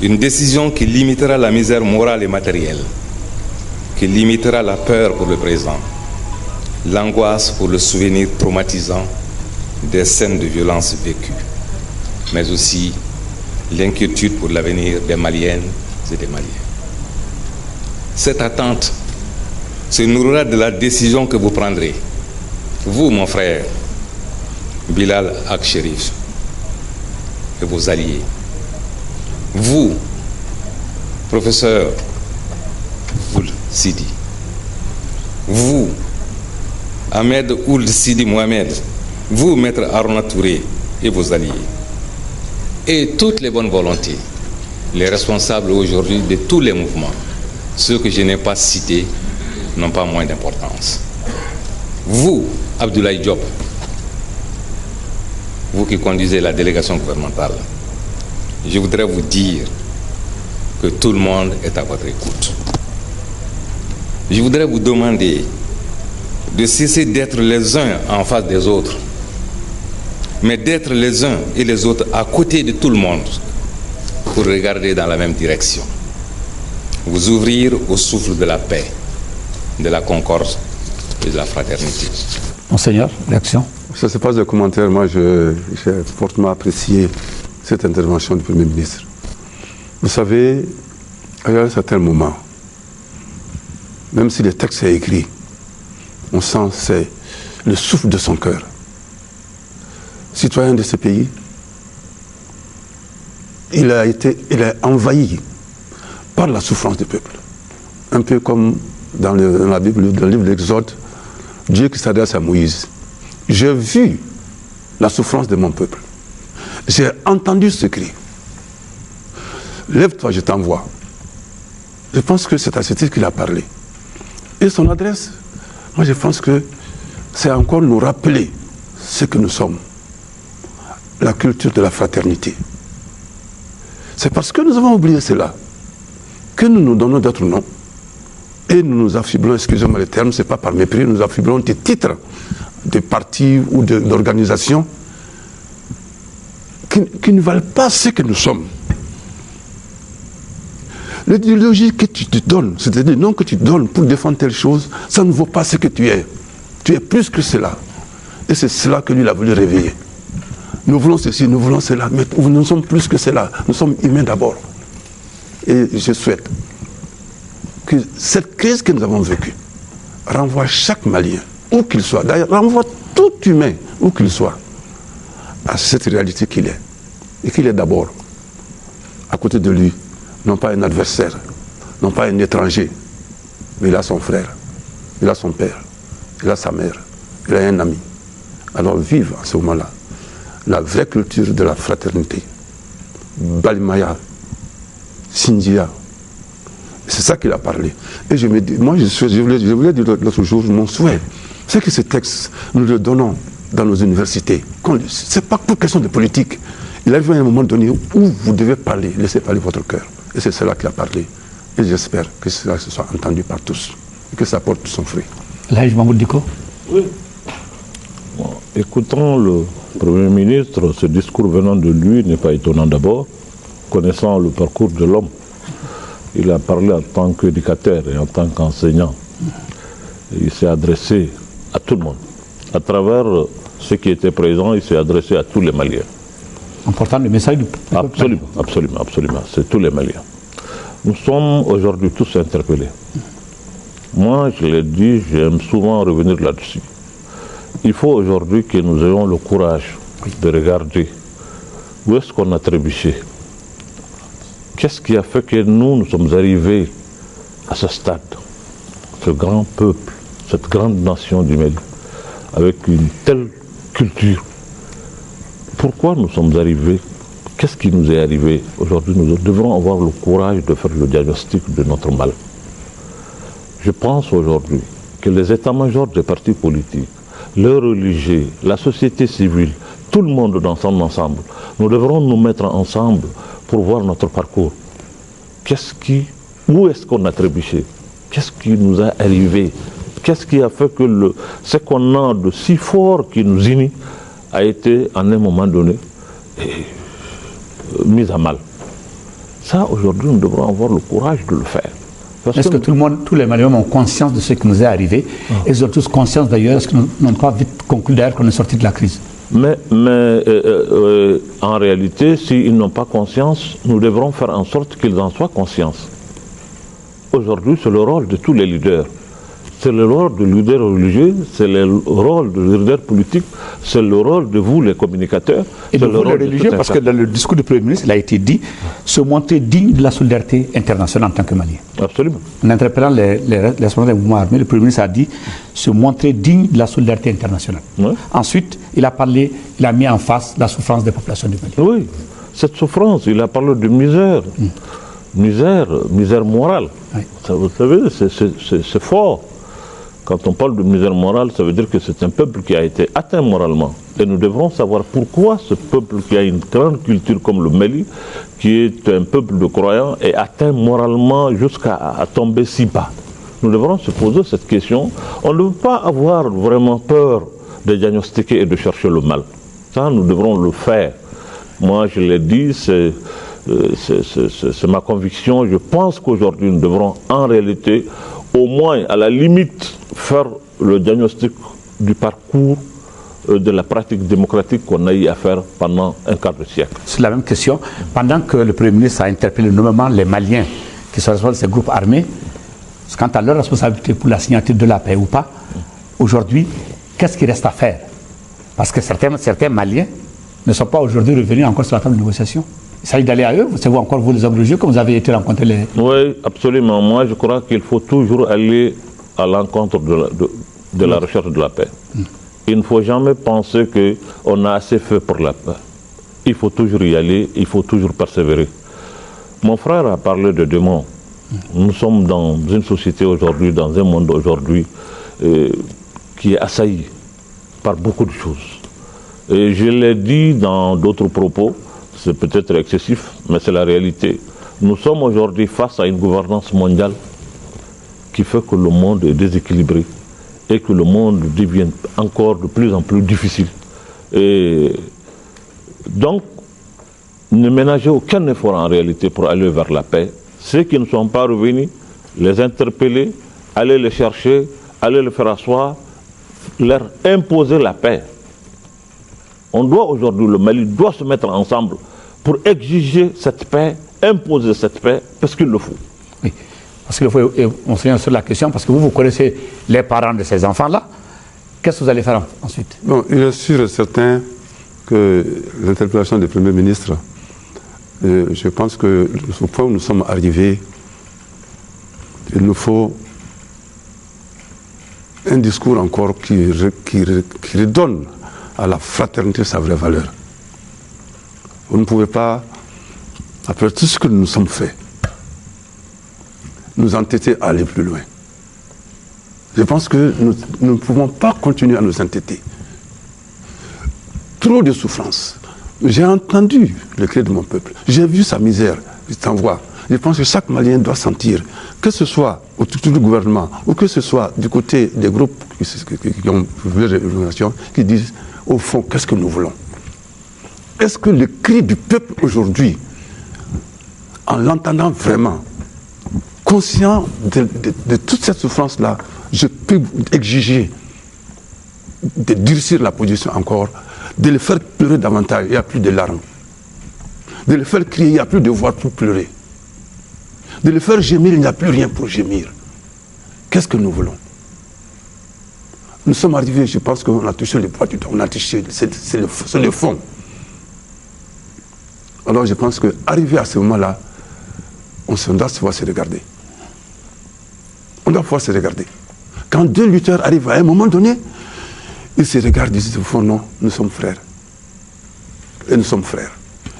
Speaker 13: Une décision qui limitera la misère morale et matérielle, qui limitera la peur pour le présent, l'angoisse pour le souvenir traumatisant des scènes de violence vécues, mais aussi l'inquiétude pour l'avenir des Maliennes et des Maliens. Cette attente se nourrira de la décision que vous prendrez, vous, mon frère, Bilal Ak-Chérif, et vos alliés. Vous, professeur Ould Sidi. Vous, Ahmed Ould Sidi Mohamed. Vous, maître Arona Touré et vos alliés. Et toutes les bonnes volontés, les responsables aujourd'hui de tous les mouvements, ceux que je n'ai pas cités, n'ont pas moins d'importance. Vous, Abdoulaye Diop, vous qui conduisez la délégation gouvernementale, je voudrais vous dire que tout le monde est à votre écoute. Je voudrais vous demander de cesser d'être les uns en face des autres, mais d'être les uns et les autres à côté de tout le monde pour regarder dans la même direction. Vous ouvrir au souffle de la paix, de la concorde et de la fraternité.
Speaker 1: Monseigneur, réaction?
Speaker 2: Ça se passe de commentaires. Moi, j'ai fortement apprécié cette intervention du Premier ministre. Vous savez, à un certain moment, même si le texte est écrit, on sent c'est le souffle de son cœur. Citoyen de ce pays, il est envahi par la souffrance du peuple. Un peu comme dans la Bible, dans le livre de l'Exode, Dieu qui s'adresse à Moïse. J'ai vu la souffrance de mon peuple. J'ai entendu ce cri. Lève-toi, je t'envoie. Je pense que c'est à ce titre qu'il a parlé. Et son adresse, moi je pense que c'est encore nous rappeler ce que nous sommes. La culture de la fraternité. C'est parce que nous avons oublié cela que nous nous donnons d'autres noms. Et nous nous affublons, excusez-moi le terme, ce n'est pas par mépris, nous nous affublons des titres de partis ou d'organisations qui ne valent pas ce que nous sommes. L'idéologie que tu te donnes, c'est-à-dire le nom que tu donnes pour défendre telle chose, ça ne vaut pas ce que tu es. Tu es plus que cela. Et c'est cela que lui il a voulu réveiller. Nous voulons ceci, nous voulons cela, mais nous sommes plus que cela. Nous sommes humains d'abord. Et je souhaite que cette crise que nous avons vécue renvoie chaque Malien, où qu'il soit, d'ailleurs renvoie tout humain, où qu'il soit, à cette réalité qu'il est. Et qu'il est d'abord, à côté de lui, non pas un adversaire, non pas un étranger, mais il a son frère, il a son père, il a sa mère, il a un ami. Alors vive à ce moment-là la vraie culture de la fraternité. Balimaya, Sindia, c'est ça qu'il a parlé. Et je me dis, moi je voulais dire l'autre jour, mon souhait, c'est que ce texte, nous le donnons dans nos universités. Ce n'est pas pour question de politique. Il arrive à un moment donné où vous devez parler, laissez parler votre cœur. Et c'est cela qu'il a parlé. Et j'espère que cela se soit entendu par tous et que ça porte son fruit.
Speaker 1: Là, je m'en Diko.
Speaker 6: Oui. Bon, écoutant le Premier ministre, ce discours venant de lui n'est pas étonnant d'abord, connaissant le parcours de l'homme. Il a parlé en tant qu'éducateur et en tant qu'enseignant. Il s'est adressé à tout le monde. À travers ceux qui étaient présents, il s'est adressé à tous les Maliens.
Speaker 1: En portant le message du peuple.
Speaker 6: Absolument, absolument, absolument. C'est tous les Maliens. Nous sommes aujourd'hui tous interpellés. Moi, je l'ai dit, j'aime souvent revenir là-dessus. Il faut aujourd'hui que nous ayons le courage de regarder où est-ce qu'on a trébuché. Qu'est-ce qui a fait que nous sommes arrivés à ce stade, ce grand peuple, cette grande nation du Mali, avec une telle culture. Pourquoi nous sommes arrivés? Qu'est-ce qui nous est arrivé? Aujourd'hui, nous devrons avoir le courage de faire le diagnostic de notre mal. Je pense aujourd'hui que les états-majors des partis politiques, les religieux, la société civile, tout le monde dans son ensemble, nous devrons nous mettre ensemble pour voir notre parcours. Où est-ce qu'on a trébuché? Qu'est-ce qui nous a arrivé? Qu'est-ce qui a fait que ce qu'on a de si fort qui nous unit a été, à un moment donné, mis à mal? Ça, aujourd'hui, nous devrons avoir le courage de le faire.
Speaker 1: Est-ce que tous les Maliens ont conscience de ce qui nous est arrivé? Et ils ont tous conscience d'ailleurs, est-ce qu'ils n'ont pas vite conclu d'ailleurs qu'on est sorti de la crise?
Speaker 6: Mais en réalité, s'ils n'ont pas conscience, nous devrons faire en sorte qu'ils en soient conscients. Aujourd'hui, c'est le rôle de tous les leaders. C'est le rôle du leader religieux, c'est le rôle du leader politique, c'est le rôle de vous, les communicateurs.
Speaker 1: Et de vous, les religieux, parce que dans le discours du Premier ministre, il a été dit se montrer digne de la solidarité internationale en tant que Malien.
Speaker 6: Absolument.
Speaker 1: En interpellant les responsables des mouvements armés, le Premier ministre a dit se montrer digne de la solidarité internationale. Oui. Ensuite, il a mis en face la souffrance des populations du Mali.
Speaker 6: Oui, cette souffrance, il a parlé de misère. Misère morale. Oui. Ça, vous savez, c'est fort. Quand on parle de misère morale, ça veut dire que c'est un peuple qui a été atteint moralement. Et nous devrons savoir pourquoi ce peuple qui a une grande culture comme le Mali, qui est un peuple de croyants, est atteint moralement jusqu'à tomber si bas. Nous devrons se poser cette question. On ne peut pas avoir vraiment peur de diagnostiquer et de chercher le mal. Ça, nous devrons le faire. Moi, je l'ai dit, c'est ma conviction. Je pense qu'aujourd'hui, nous devrons en réalité, au moins, à la limite, faire le diagnostic du parcours de la pratique démocratique qu'on a eu à faire pendant un quart de siècle.
Speaker 1: C'est la même question. Pendant que le Premier ministre a interpellé nommément les Maliens qui sont responsables de ces groupes armés, quant à leur responsabilité pour la signature de la paix ou pas, aujourd'hui, qu'est-ce qu'il reste à faire? Parce que certains Maliens ne sont pas aujourd'hui revenus encore sur la table de négociation. Il s'agit d'aller à eux, c'est vous encore vous les encouragez comme vous avez été rencontrer les...
Speaker 6: Oui, absolument. Moi, je crois qu'il faut toujours aller à l'encontre de la recherche de la paix. Il ne faut jamais penser qu'on a assez fait pour la paix. Il faut toujours y aller, il faut toujours persévérer. Mon frère a parlé de démons. Nous sommes dans une société aujourd'hui, dans un monde aujourd'hui qui est assailli par beaucoup de choses. Et je l'ai dit dans d'autres propos, c'est peut-être excessif, mais c'est la réalité. Nous sommes aujourd'hui face à une gouvernance mondiale qui fait que le monde est déséquilibré et que le monde devient encore de plus en plus difficile. Et donc, ne ménagez aucun effort en réalité pour aller vers la paix. Ceux qui ne sont pas revenus, les interpeller, aller les chercher, aller les faire asseoir, leur imposer la paix. On doit aujourd'hui, le Mali doit se mettre ensemble pour exiger cette paix, imposer cette paix, parce qu'il le faut.
Speaker 1: Oui, parce qu'il faut, on se revient sur la question, parce que vous connaissez les parents de ces enfants-là. Qu'est-ce que vous allez faire ensuite?
Speaker 2: Bon, il est sûr et certain que l'interpellation du Premier ministre, je pense que au point où nous sommes arrivés, il nous faut un discours encore qui redonne à la fraternité sa vraie valeur. Vous ne pouvez pas, après tout ce que nous sommes fait, nous entêter à aller plus loin. Je pense que nous ne pouvons pas continuer à nous entêter. Trop de souffrance. J'ai entendu le cri de mon peuple. J'ai vu sa misère. Je t'envoie. Je pense que chaque Malien doit sentir, que ce soit autour du gouvernement ou que ce soit du côté des groupes qui ont vu l'évolution, qui disent, au fond, qu'est-ce que nous voulons? Est-ce que le cri du peuple aujourd'hui, en l'entendant vraiment, conscient de toute cette souffrance-là, je peux exiger de durcir la position encore, de le faire pleurer davantage, il n'y a plus de larmes. De le faire crier, il n'y a plus de voix pour pleurer. De le faire gémir, il n'y a plus rien pour gémir. Qu'est-ce que nous voulons? Nous sommes arrivés, je pense qu'on a touché le poids du temps, on a touché, c'est le fond. Alors je pense qu'arrivé à ce moment-là, on doit pouvoir se regarder. On doit pouvoir se regarder. Quand deux lutteurs arrivent à un moment donné, ils se regardent, ils disent au fond, non, nous sommes frères. Et nous sommes frères.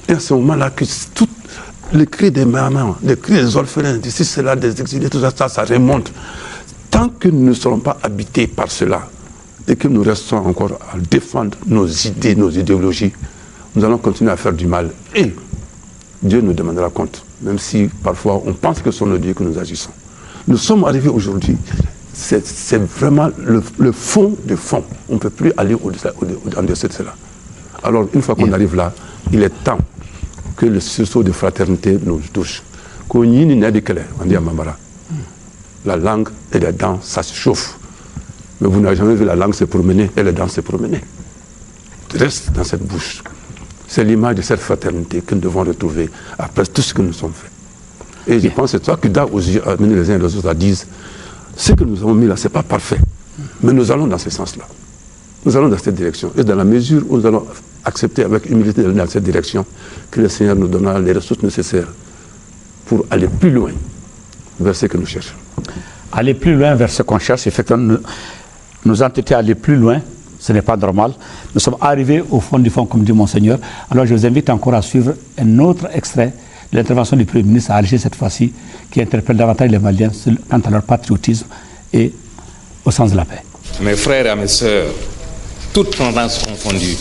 Speaker 2: Et à ce moment-là, que tout le cri des mamans, le cri des orphelins, d'ici cela, des exilés, tout ça, ça remonte. Tant que nous ne serons pas habités par cela, et que nous restons encore à défendre nos idées, nos idéologies, nous allons continuer à faire du mal. Et Dieu nous demandera compte, même si parfois on pense que c'est le Dieu que nous agissons. Nous sommes arrivés aujourd'hui, c'est vraiment le fond du fond. On ne peut plus aller au-dessus de cela. Alors, une fois qu'on arrive là, il est temps que le sursaut de fraternité nous touche. On dit à Mambara, la langue et les dents, ça se chauffe. Mais vous n'avez jamais vu la langue se promener et les dents se promener. Reste dans cette bouche. C'est l'image de cette fraternité que nous devons retrouver après tout ce que nous sommes fait. Et je pense que c'est toi qui dois amener les uns et les autres à dire, ce que nous avons mis là, ce n'est pas parfait. Mais nous allons dans ce sens-là. Nous allons dans cette direction. Et dans la mesure où nous allons accepter avec humilité d'aller dans cette direction, que le Seigneur nous donnera les ressources nécessaires pour aller plus loin vers ce que nous cherchons.
Speaker 1: Aller plus loin vers ce qu'on cherche, effectivement, nous entêter à aller plus loin, ce n'est pas normal. Nous sommes arrivés au fond du fond, comme dit Monseigneur. Alors je vous invite encore à suivre un autre extrait de l'intervention du Premier ministre à Alger cette fois-ci, qui interpelle davantage les Maliens quant à leur patriotisme et au sens de la paix.
Speaker 13: Mes frères et mes sœurs, toutes tendances confondues,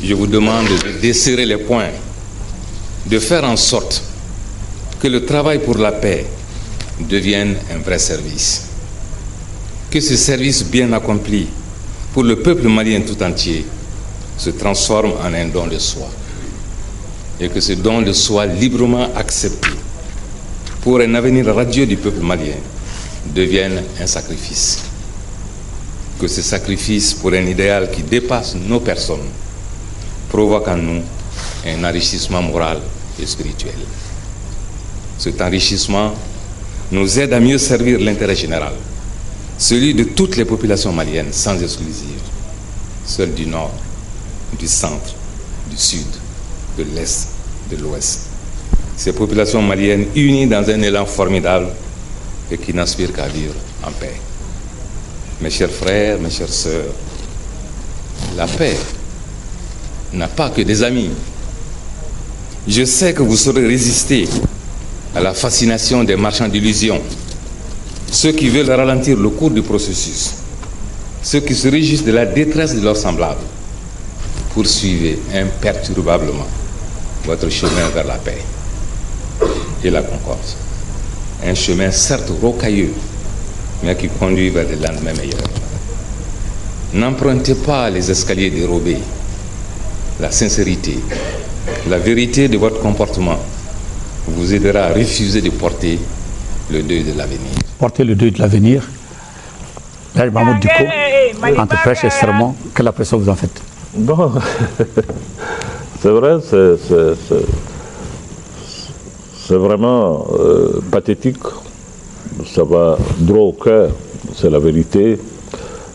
Speaker 13: je vous demande de desserrer les poings, de faire en sorte que le travail pour la paix devienne un vrai service. Que ce service bien accompli pour le peuple malien tout entier se transforme en un don de soi. Et que ce don de soi librement accepté pour un avenir radieux du peuple malien devienne un sacrifice. Que ce sacrifice pour un idéal qui dépasse nos personnes provoque en nous un enrichissement moral et spirituel. Cet enrichissement nous aide à mieux servir l'intérêt général, celui de toutes les populations maliennes sans exclusive, celles du nord, du centre, du sud, de l'est, de l'ouest. Ces populations maliennes unies dans un élan formidable et qui n'aspirent qu'à vivre en paix. Mes chers frères, mes chères sœurs, la paix n'a pas que des amis. Je sais que vous saurez résister à la fascination des marchands d'illusions, ceux qui veulent ralentir le cours du processus, ceux qui se réjouissent de la détresse de leurs semblables. Poursuivez imperturbablement votre chemin vers la paix et la concorde. Un chemin certes rocailleux, mais qui conduit vers des lendemains meilleurs. N'empruntez pas les escaliers dérobés. La sincérité, la vérité de votre comportement vous aidera à refuser de porter le deuil de l'avenir.
Speaker 1: Porter le deuil de l'avenir. Là, Mahmoud Diko, entre prêche et serment, quelle impression vous en faites?
Speaker 6: Non, c'est vrai, c'est vraiment pathétique. Ça va droit au cœur, c'est la vérité.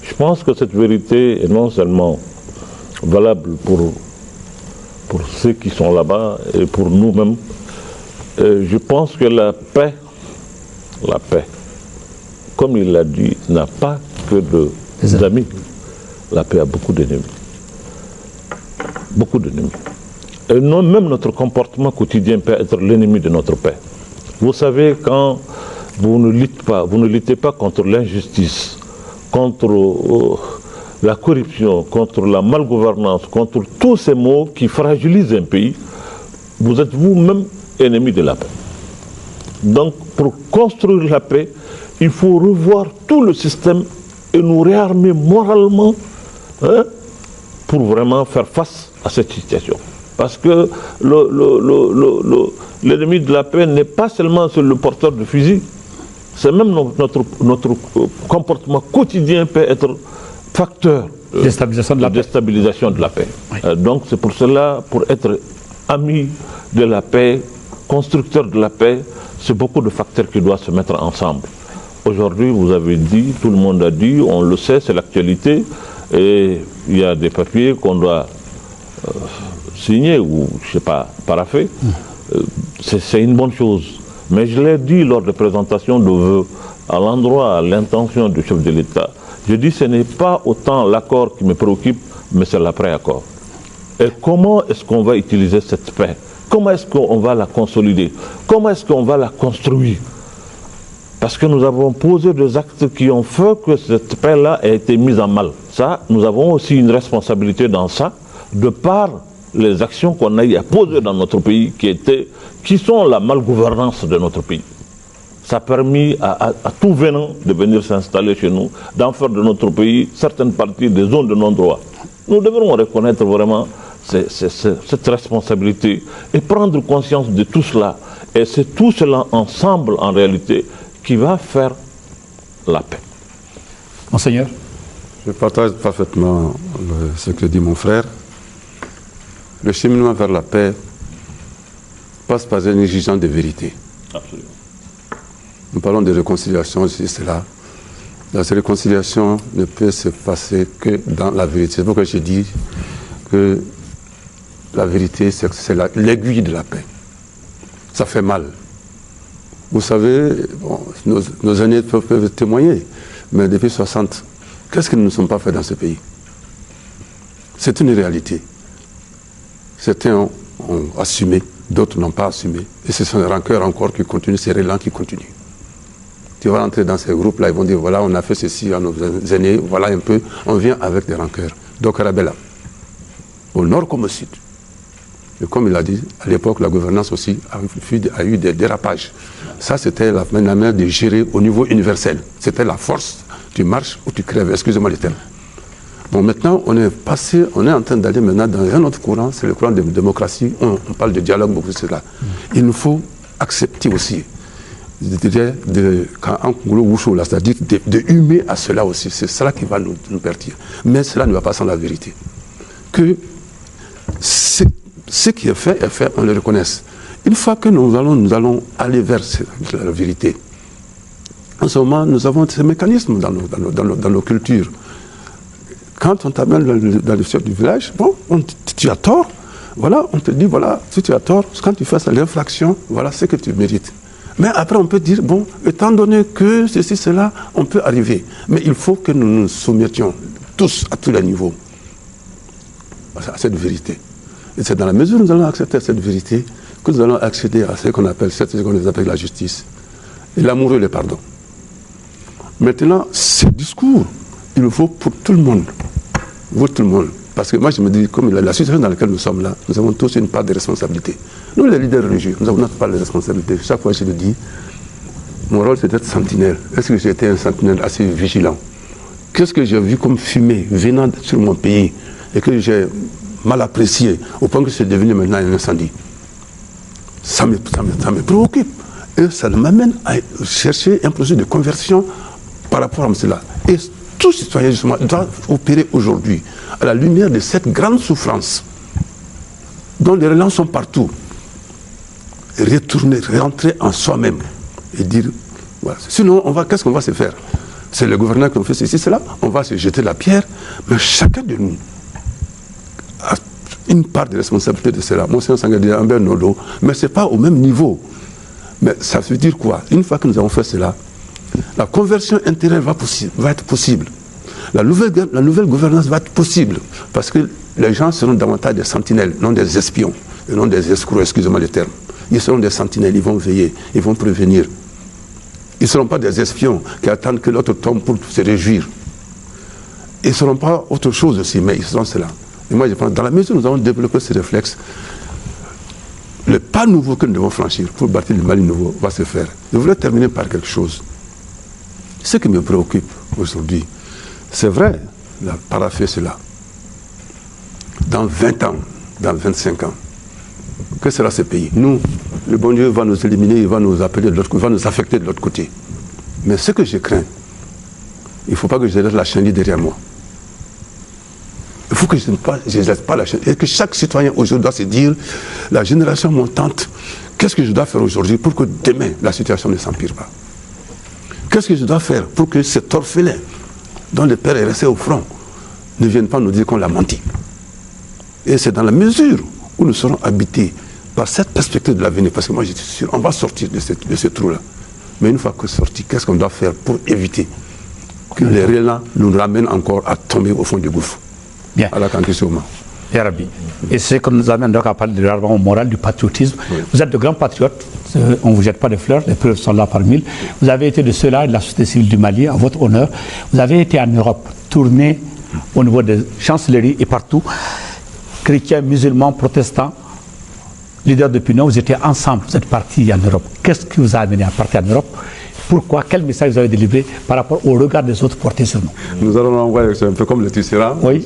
Speaker 6: Je pense que cette vérité est non seulement valable pour ceux qui sont là-bas et pour nous-mêmes. Je pense que la paix, comme il l'a dit, n'a pas que des amis. La paix a beaucoup d'ennemis. Beaucoup d'ennemis. Et non, même notre comportement quotidien peut être l'ennemi de notre paix. Vous savez, quand vous ne luttez pas contre l'injustice, contre la corruption, contre la malgouvernance, contre tous ces maux qui fragilisent un pays, vous êtes vous-même ennemi de la paix. Donc, pour construire la paix, il faut revoir tout le système et nous réarmer moralement pour vraiment faire face à cette situation. Parce que l'ennemi de la paix n'est pas seulement le porteur de fusil, c'est même notre comportement quotidien peut être facteur de déstabilisation de la paix. Oui. Donc c'est pour cela, pour être ami de la paix, constructeur de la paix, c'est beaucoup de facteurs qui doivent se mettre ensemble. Aujourd'hui, vous avez dit, tout le monde a dit, on le sait, c'est l'actualité, et il y a des papiers qu'on doit signer ou, je ne sais pas, paraffer. C'est une bonne chose. Mais je l'ai dit lors de présentation de vœux, à l'endroit, à l'intention du chef de l'État. Je dis ce n'est pas autant l'accord qui me préoccupe, mais c'est l'après-accord. Et comment est-ce qu'on va utiliser cette paix? Comment est-ce qu'on va la consolider? Comment est-ce qu'on va la construire? Parce que nous avons posé des actes qui ont fait que cette paix-là a été mise en mal. Ça, nous avons aussi une responsabilité dans ça, de par les actions qu'on a eu à poser dans notre pays, qui sont la malgouvernance de notre pays. Ça a permis à tout venant de venir s'installer chez nous, d'en faire de notre pays certaines parties des zones de non-droit. Nous devrons reconnaître vraiment cette responsabilité et prendre conscience de tout cela. Et c'est tout cela ensemble, en réalité, qui va faire la paix.
Speaker 1: Monseigneur?
Speaker 2: Je partage parfaitement ce que dit mon frère. Le cheminement vers la paix passe par une exigence de vérité.
Speaker 6: Absolument.
Speaker 2: Nous parlons de réconciliation, c'est là. La réconciliation ne peut se passer que dans la vérité. C'est pourquoi je dis que la vérité, c'est l'aiguille de la paix. Ça fait mal. Vous savez, bon, nos aînés peuvent témoigner, mais depuis 60, qu'est-ce que nous ne sommes pas fait dans ce pays? C'est une réalité. Certains ont assumé, d'autres n'ont pas assumé. Et ce sont les rancœurs encore qui continuent, ces relents qui continuent. Tu vas entrer dans ces groupes-là, ils vont dire, voilà, on a fait ceci à nos aînés, voilà un peu, on vient avec des rancœurs. Donc Arabella, au nord comme au sud. Et comme il a dit, à l'époque, la gouvernance aussi a eu des dérapages. Ça, c'était la manière de gérer au niveau universel. C'était la force, tu marches ou tu crèves, excusez-moi les termes. Bon, maintenant, on est en train d'aller maintenant dans un autre courant, c'est le courant de démocratie, on parle de dialogue, beaucoup de cela. Il nous faut accepter aussi, c'est-à-dire de humer à cela aussi, c'est cela qui va nous pertir. Mais cela ne va pas sans la vérité. Que ce qui est fait, on le reconnaisse. Une fois que nous allons aller vers la vérité, en ce moment, nous avons ces mécanismes dans nos cultures. Quand on t'amène dans le chef du village, bon, tu as tort, voilà, on te dit, voilà, si tu as tort, quand tu fais l'infraction, voilà ce que tu mérites. Mais après, on peut dire, bon, étant donné que ceci, cela, on peut arriver. Mais il faut que nous nous soumettions tous, à tous les niveaux, à cette vérité. Et c'est dans la mesure où nous allons accepter cette vérité que nous allons accéder à ce qu'on appelle la justice. Et l'amour et le pardon. Maintenant, ce discours, il le faut pour tout le monde. Pour tout le monde. Parce que moi, je me dis, comme la situation dans laquelle nous sommes là, nous avons tous une part de responsabilité. Nous, les leaders religieux, nous avons notre part de responsabilité. Chaque fois, je le dis, mon rôle, c'est d'être sentinelle. Est-ce que j'ai été un sentinelle assez vigilant? Qu'est-ce que j'ai vu comme fumée venant sur mon pays et que j'ai mal apprécié au point que c'est devenu maintenant un incendie? Ça me préoccupe. Et ça m'amène à chercher un projet de conversion par rapport à cela. Et tout citoyen, justement, doit opérer aujourd'hui à la lumière de cette grande souffrance dont les relents sont partout. Retourner, rentrer en soi-même et dire, voilà. Sinon, qu'est-ce qu'on va se faire? C'est le gouverneur qui ont fait ceci, cela, on va se jeter la pierre, mais chacun de nous a une part de responsabilité de cela. Moi, c'est un sanguin un ben nodo, mais ce n'est pas au même niveau. Mais ça veut dire quoi? Une fois que nous avons fait cela, la conversion intérieure va être possible. La nouvelle gouvernance va être possible. Parce que les gens seront davantage des sentinelles, non des espions, et non des escrocs, excusez-moi le terme. Ils seront des sentinelles, ils vont veiller, ils vont prévenir. Ils ne seront pas des espions qui attendent que l'autre tombe pour se réjouir. Ils ne seront pas autre chose aussi, mais ils seront cela. Et moi, je pense, dans la mesure où nous avons développé ces réflexes, le pas nouveau que nous devons franchir pour bâtir le Mali nouveau va se faire. Je voulais terminer par quelque chose. Ce qui me préoccupe aujourd'hui, c'est vrai, la paraphé cela. Dans 20 ans, dans 25 ans, que sera ce pays? Nous, le bon Dieu va nous éliminer, il va nous appeler de l'autre côté, il va nous affecter de l'autre côté. Mais ce que je crains, il ne faut pas que je laisse la chenille derrière moi. Il faut que je ne laisse pas la chenille. Et que chaque citoyen aujourd'hui doit se dire, la génération montante, qu'est-ce que je dois faire aujourd'hui pour que demain, la situation ne s'empire pas? Qu'est-ce que je dois faire pour que cet orphelin dont le père est resté au front ne vienne pas nous dire qu'on l'a menti? Et c'est dans la mesure où nous serons habités par cette perspective de l'avenir, parce que moi je suis sûr, on va sortir de ce trou-là. Mais une fois que sorti, qu'est-ce qu'on doit faire pour éviter que les relents nous ramènent encore à tomber au fond du gouffre?
Speaker 1: Bien.
Speaker 2: À la Kankisouma.
Speaker 1: Yarabi. Et c'est ce que nous amène donc à parler de l'argent moral, du patriotisme. Oui. Vous êtes de grands patriotes, on ne vous jette pas de fleurs, les preuves sont là par mille. Vous avez été de ceux-là, de la société civile du Mali, à votre honneur. Vous avez été en Europe, tourné au niveau des chancelleries et partout. Chrétiens, musulmans, protestants, leaders d'opinion, vous étiez ensemble, vous êtes partis en Europe. Qu'est-ce qui vous a amené à partir en Europe? Pourquoi? Quel message vous avez délivré par rapport au regard des autres portés sur nous?
Speaker 2: Nous allons envoyer, c'est un peu comme le Tissera. Oui.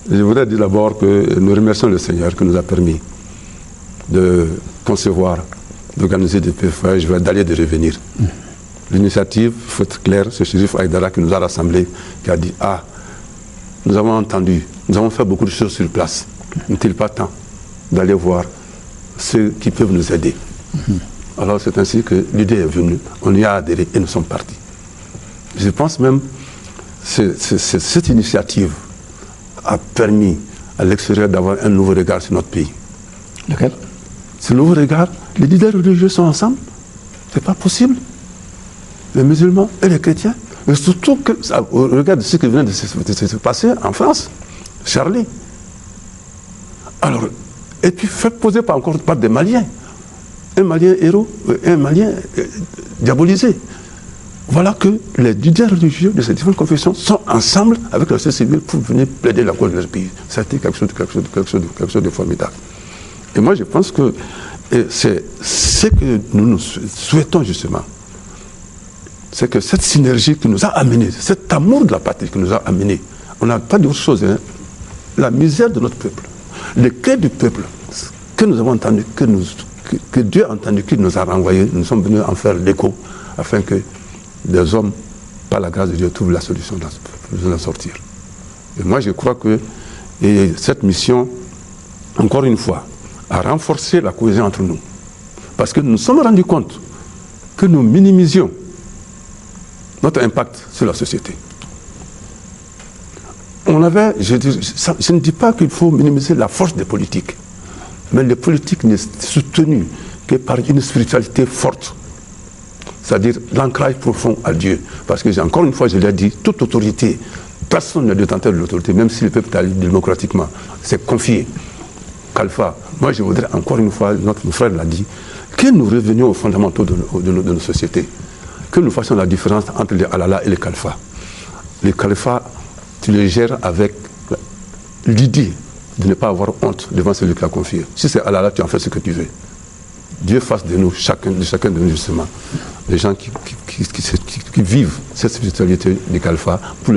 Speaker 2: Je voudrais dire d'abord que nous remercions le Seigneur qui nous a permis de concevoir, d'organiser des PFH, d'aller et de revenir. L'initiative, il faut être clair, c'est Chérif Aïdara qui nous a rassemblés, qui a dit, ah, nous avons entendu, nous avons fait beaucoup de choses sur place. N'est-il pas temps d'aller voir ceux qui peuvent nous aider? Alors c'est ainsi que l'idée est venue, on y a adhéré et nous sommes partis. Je pense même que cette initiative a permis à l'extérieur d'avoir un nouveau regard sur notre pays.
Speaker 1: Lequel?
Speaker 2: Ce nouveau regard, les leaders religieux sont ensemble. C'est pas possible. Les musulmans et les chrétiens. Mais surtout, au regard de ce qui vient de se passer en France, Charlie. Alors, et puis fait poser encore par des Maliens. un Malien héros, un Malien diabolisé. Voilà que les leaders religieux de ces différentes confessions sont ensemble avec la société civile pour venir plaider la cause de leur pays. Ça a été quelque chose de formidable. Et moi, je pense que c'est ce que nous souhaitons justement. C'est que cette synergie qui nous a amenés, cet amour de la patrie qui nous a amenés, on n'a pas d'autre chose, hein, la misère de notre peuple, les cris du peuple que nous avons entendu, que Dieu a entendu, qu'il nous a renvoyé, nous sommes venus en faire l'écho afin que des hommes, par la grâce de Dieu, trouvent la solution de en sortir. Et moi, je crois que cette mission, encore une fois, a renforcé la cohésion entre nous. Parce que nous nous sommes rendus compte que nous minimisions notre impact sur la société. On avait, je ne dis pas qu'il faut minimiser la force des politiques, mais les politiques n'est soutenues que par une spiritualité forte. C'est-à-dire l'ancrage profond à Dieu. Parce que, encore une fois, je l'ai dit, toute autorité, personne n'est détenteur de l'autorité, même si le peuple a démocratiquement, c'est confié. Kalfa, moi je voudrais encore une fois, notre frère l'a dit, que nous revenions aux fondamentaux de nos sociétés, que nous fassions la différence entre les halala et les kalfa. Les kalfa, tu les gères avec l'idée de ne pas avoir honte devant celui qui a confié. Si c'est halala, tu en fais ce que tu veux. Dieu fasse de nous, chacun de nous justement, des gens qui vivent cette spiritualité du Kalfa pour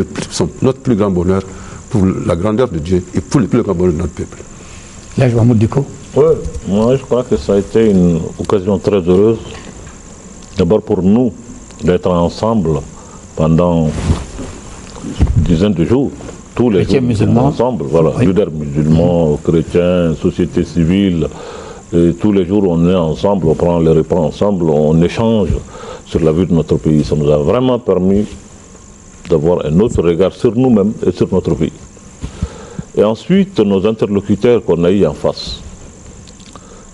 Speaker 2: notre plus grand bonheur, pour la grandeur de Dieu et pour le plus grand bonheur de notre peuple.
Speaker 6: Là, je vois Diko. Oui, moi je crois que ça a été une occasion très heureuse, d'abord pour nous, d'être ensemble pendant une dizaine de jours. Tous les jours, musulmans ensemble, voilà, oui. Leaders musulmans, chrétiens, société civile. Et tous les jours, on est ensemble, on prend les repas ensemble, on échange sur la vie de notre pays. Ça nous a vraiment permis d'avoir un autre regard sur nous-mêmes et sur notre pays. Et ensuite, nos interlocuteurs qu'on a eu en face,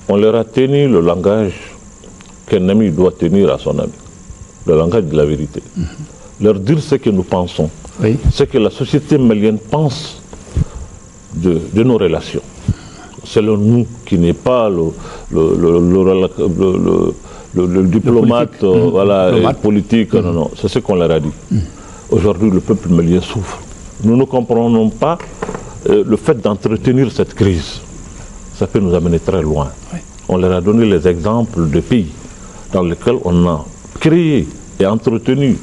Speaker 6: on leur a tenu le langage qu'un ami doit tenir à son ami, le langage de la vérité. Leur dire ce que nous pensons, oui. Ce que la société malienne pense de nos relations. Selon nous, qui n'est pas le diplomate politique, non, non, c'est ce qu'on leur a dit. Aujourd'hui, le peuple malien souffre. Nous ne comprenons pas le fait d'entretenir cette crise. Ça peut nous amener très loin. Oui. On leur a donné les exemples de pays dans lesquels on a créé et entretenu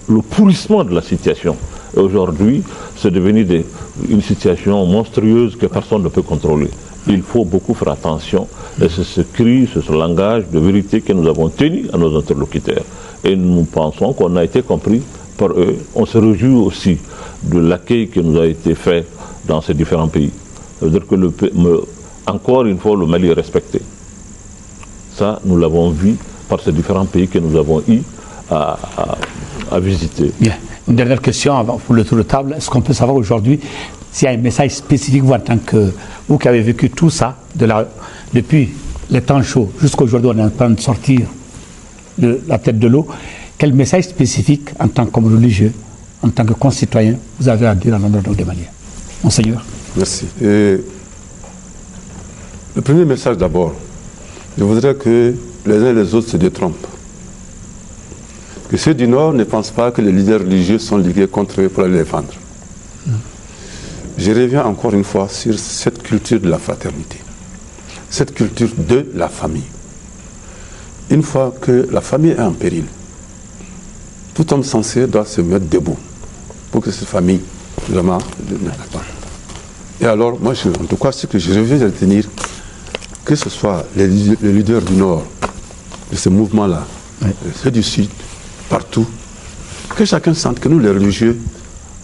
Speaker 6: le pourrissement de la situation. Et aujourd'hui, c'est devenu une situation monstrueuse que personne ne peut contrôler. Il faut beaucoup faire attention, et c'est ce cri, ce langage de vérité que nous avons tenu à nos interlocuteurs. Et nous pensons qu'on a été compris par eux. On se réjouit aussi de l'accueil qui nous a été fait dans ces différents pays. Ça veut dire que, encore une fois, le Mali est respecté. Ça, nous l'avons vu par ces différents pays que nous avons eu à visiter.
Speaker 1: Bien. Une dernière question avant, pour le tour de table. Est-ce qu'on peut savoir aujourd'hui s'il y a un message spécifique, vous, en tant que vous qui avez vécu tout ça, depuis les temps chauds jusqu'à aujourd'hui, on est en train de sortir de la tête de l'eau, quel message spécifique, en tant que religieux, en tant que concitoyen, vous avez à dire en l'honneur des Maliens? Monseigneur.
Speaker 2: Merci. Et le premier message d'abord, je voudrais que les uns et les autres se détrompent. Que ceux du Nord ne pensent pas que les leaders religieux sont ligués contre eux pour aller les défendre. Je reviens encore une fois sur cette culture de la fraternité, cette culture de la famille. Une fois que la famille est en péril, tout homme censé doit se mettre debout pour que cette famille vraiment ne l'aide pas. Et alors, moi, en tout cas, ce que je reviens à retenir, que ce soit les leaders du Nord, de ce mouvement-là, oui. Ceux du Sud, partout, que chacun sente que nous, les religieux,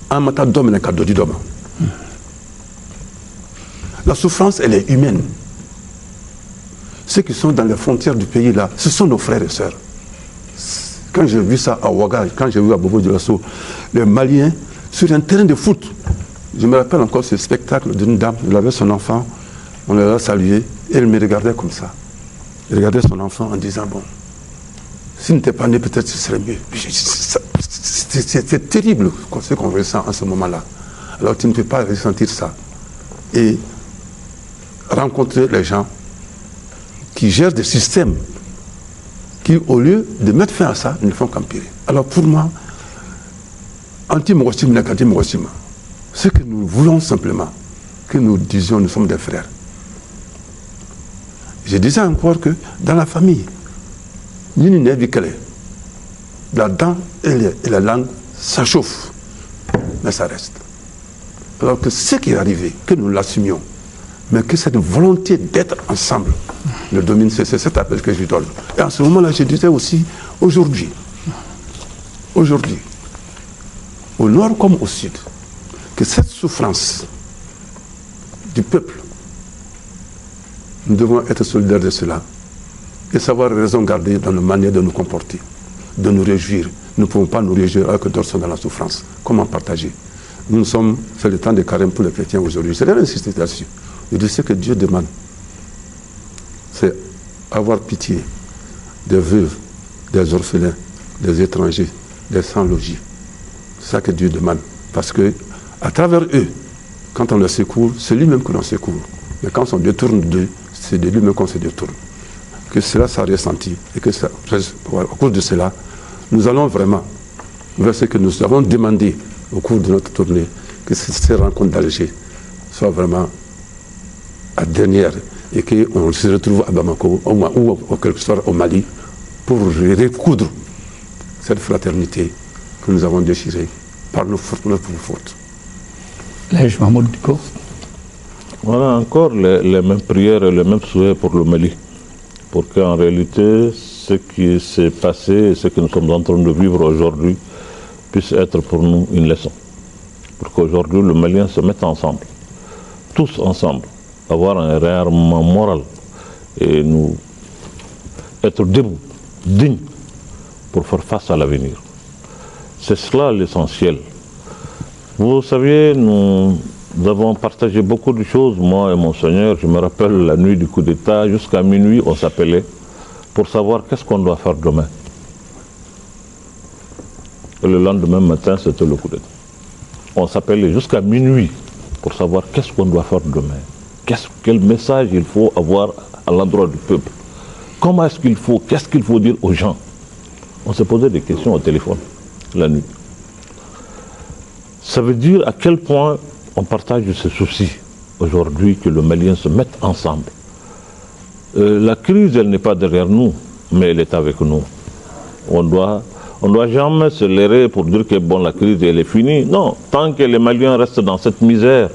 Speaker 2: en matière d'homme et cadeau du d'homme. La souffrance, elle est humaine. Ceux qui sont dans les frontières du pays là, ce sont nos frères et sœurs. Quand j'ai vu ça à Ouaga, quand j'ai vu à Bobo Dioulasso, les Maliens sur un terrain de foot, je me rappelle encore ce spectacle d'une dame, elle avait son enfant, on l'a salué, et elle me regardait comme ça. Elle regardait son enfant en disant, bon, s'il n'était pas né, peut-être ce serait mieux. C'est terrible ce qu'on ressent en ce moment-là. Alors tu ne peux pas ressentir ça. Et rencontrer les gens qui gèrent des systèmes qui, au lieu de mettre fin à ça, ne font qu'empirer. Alors pour moi, anti-Mogostima, ce que nous voulons simplement, que nous disions, nous sommes des frères. Je disais encore que dans la famille, la dent et la langue, ça chauffe, mais ça reste. Alors que ce qui est arrivé, que nous l'assumions, mais que cette volonté d'être ensemble le domine, c'est cet appel que je lui donne. Et en ce moment-là, je disais aussi, aujourd'hui, au nord comme au sud, que cette souffrance du peuple, nous devons être solidaires de cela et savoir raison garder dans la manière de nous comporter, de nous réjouir. Nous ne pouvons pas nous réjouir alors que d'autres sont dans la souffrance. Comment partager? Nous sommes, c'est le temps de carême pour les chrétiens aujourd'hui. Je vais insister là-dessus. Je dis ce que Dieu demande, c'est avoir pitié des veuves, des orphelins, des étrangers, des sans-logis. C'est ça que Dieu demande. Parce que, à travers eux, quand on les secourt, c'est lui-même que l'on secourt. Mais quand on détourne d'eux, c'est de lui-même qu'on se détourne. Que cela soit ressenti et que ça, à cause de cela, nous allons vraiment vers ce que nous avons demandé au cours de notre tournée, que ces rencontres d'Alger soient vraiment à dernière et qu'on se retrouve à Bamako ou quelque soit au Mali pour recoudre cette fraternité que nous avons déchirée par nos fautes.
Speaker 1: L'Haj Mahmoud Dicko.
Speaker 6: Voilà encore les mêmes prières et les mêmes souhaits pour le Mali. Pour qu'en réalité, ce qui s'est passé et ce que nous sommes en train de vivre aujourd'hui puisse être pour nous une leçon. Pour qu'aujourd'hui, le Malien se mette ensemble, tous ensemble, avoir un réarmement moral et nous être debout, dignes, pour faire face à l'avenir. C'est cela l'essentiel. Vous savez, nous avons partagé beaucoup de choses, moi et mon Seigneur. Je me rappelle la nuit du coup d'État, jusqu'à minuit, on s'appelait pour savoir qu'est-ce qu'on doit faire demain. Et le lendemain matin, c'était le coup d'État. On s'appelait jusqu'à minuit pour savoir qu'est-ce qu'on doit faire demain. Quel message il faut avoir à l'endroit du peuple. Comment est-ce qu'il faut, qu'est-ce qu'il faut dire aux gens. On se posait des questions au téléphone la nuit. Ça veut dire à quel point on partage ce souci aujourd'hui que le Malien se mette ensemble. La crise, elle n'est pas derrière nous, mais elle est avec nous. On doit jamais se leurrer pour dire que bon, la crise elle est finie. Non, tant que les Maliens restent dans cette misère,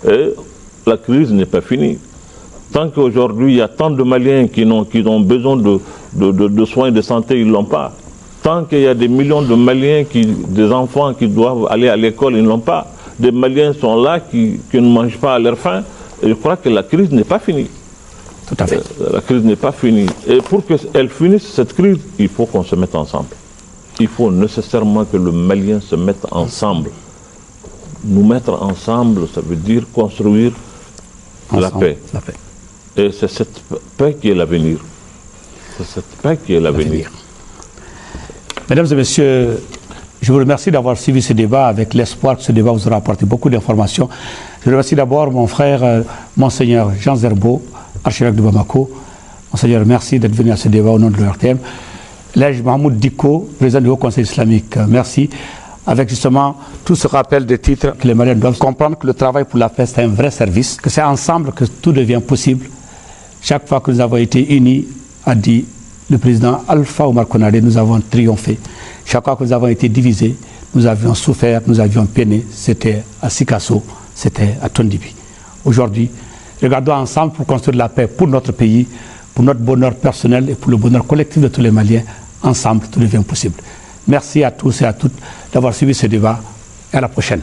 Speaker 6: la crise n'est pas finie. Tant qu'aujourd'hui il y a tant de Maliens qui ont besoin de soins de santé, ils ne l'ont pas. Tant qu'il y a des millions de Maliens, des enfants qui doivent aller à l'école, ils ne l'ont pas. Des Maliens sont là qui ne mangent pas à leur faim. Et je crois que la crise n'est pas finie.
Speaker 1: Tout à fait.
Speaker 6: La crise n'est pas finie. Et pour qu'elle finisse, cette crise, il faut qu'on se mette ensemble. Il faut nécessairement que le Malien se mette ensemble. Nous mettre ensemble, ça veut dire construire la paix. Et c'est cette paix qui est l'avenir. C'est cette paix qui est l'avenir.
Speaker 1: Mesdames et messieurs, je vous remercie d'avoir suivi ce débat avec l'espoir que ce débat vous aura apporté beaucoup d'informations. Je remercie d'abord mon frère, Monseigneur Jean Zerbo, archevêque de Bamako. Monseigneur, merci d'être venu à ce débat au nom de l'ORTM. L'Haj Mahmoud Dicko, président du Haut Conseil islamique, merci. Avec justement tout ce rappel des titres que les Maliens doivent comprendre que le travail pour la paix, c'est un vrai service, que c'est ensemble que tout devient possible. Chaque fois que nous avons été unis, a dit le président Alpha Oumar Konaré, nous avons triomphé. Chaque fois que nous avons été divisés, nous avions souffert, nous avions peiné. C'était à Sikasso, c'était à Tondibi. Aujourd'hui, regardons ensemble pour construire la paix pour notre pays, pour notre bonheur personnel et pour le bonheur collectif de tous les Maliens. Ensemble, tout devient possible. Merci à tous et à toutes d'avoir suivi ce débat et à la prochaine.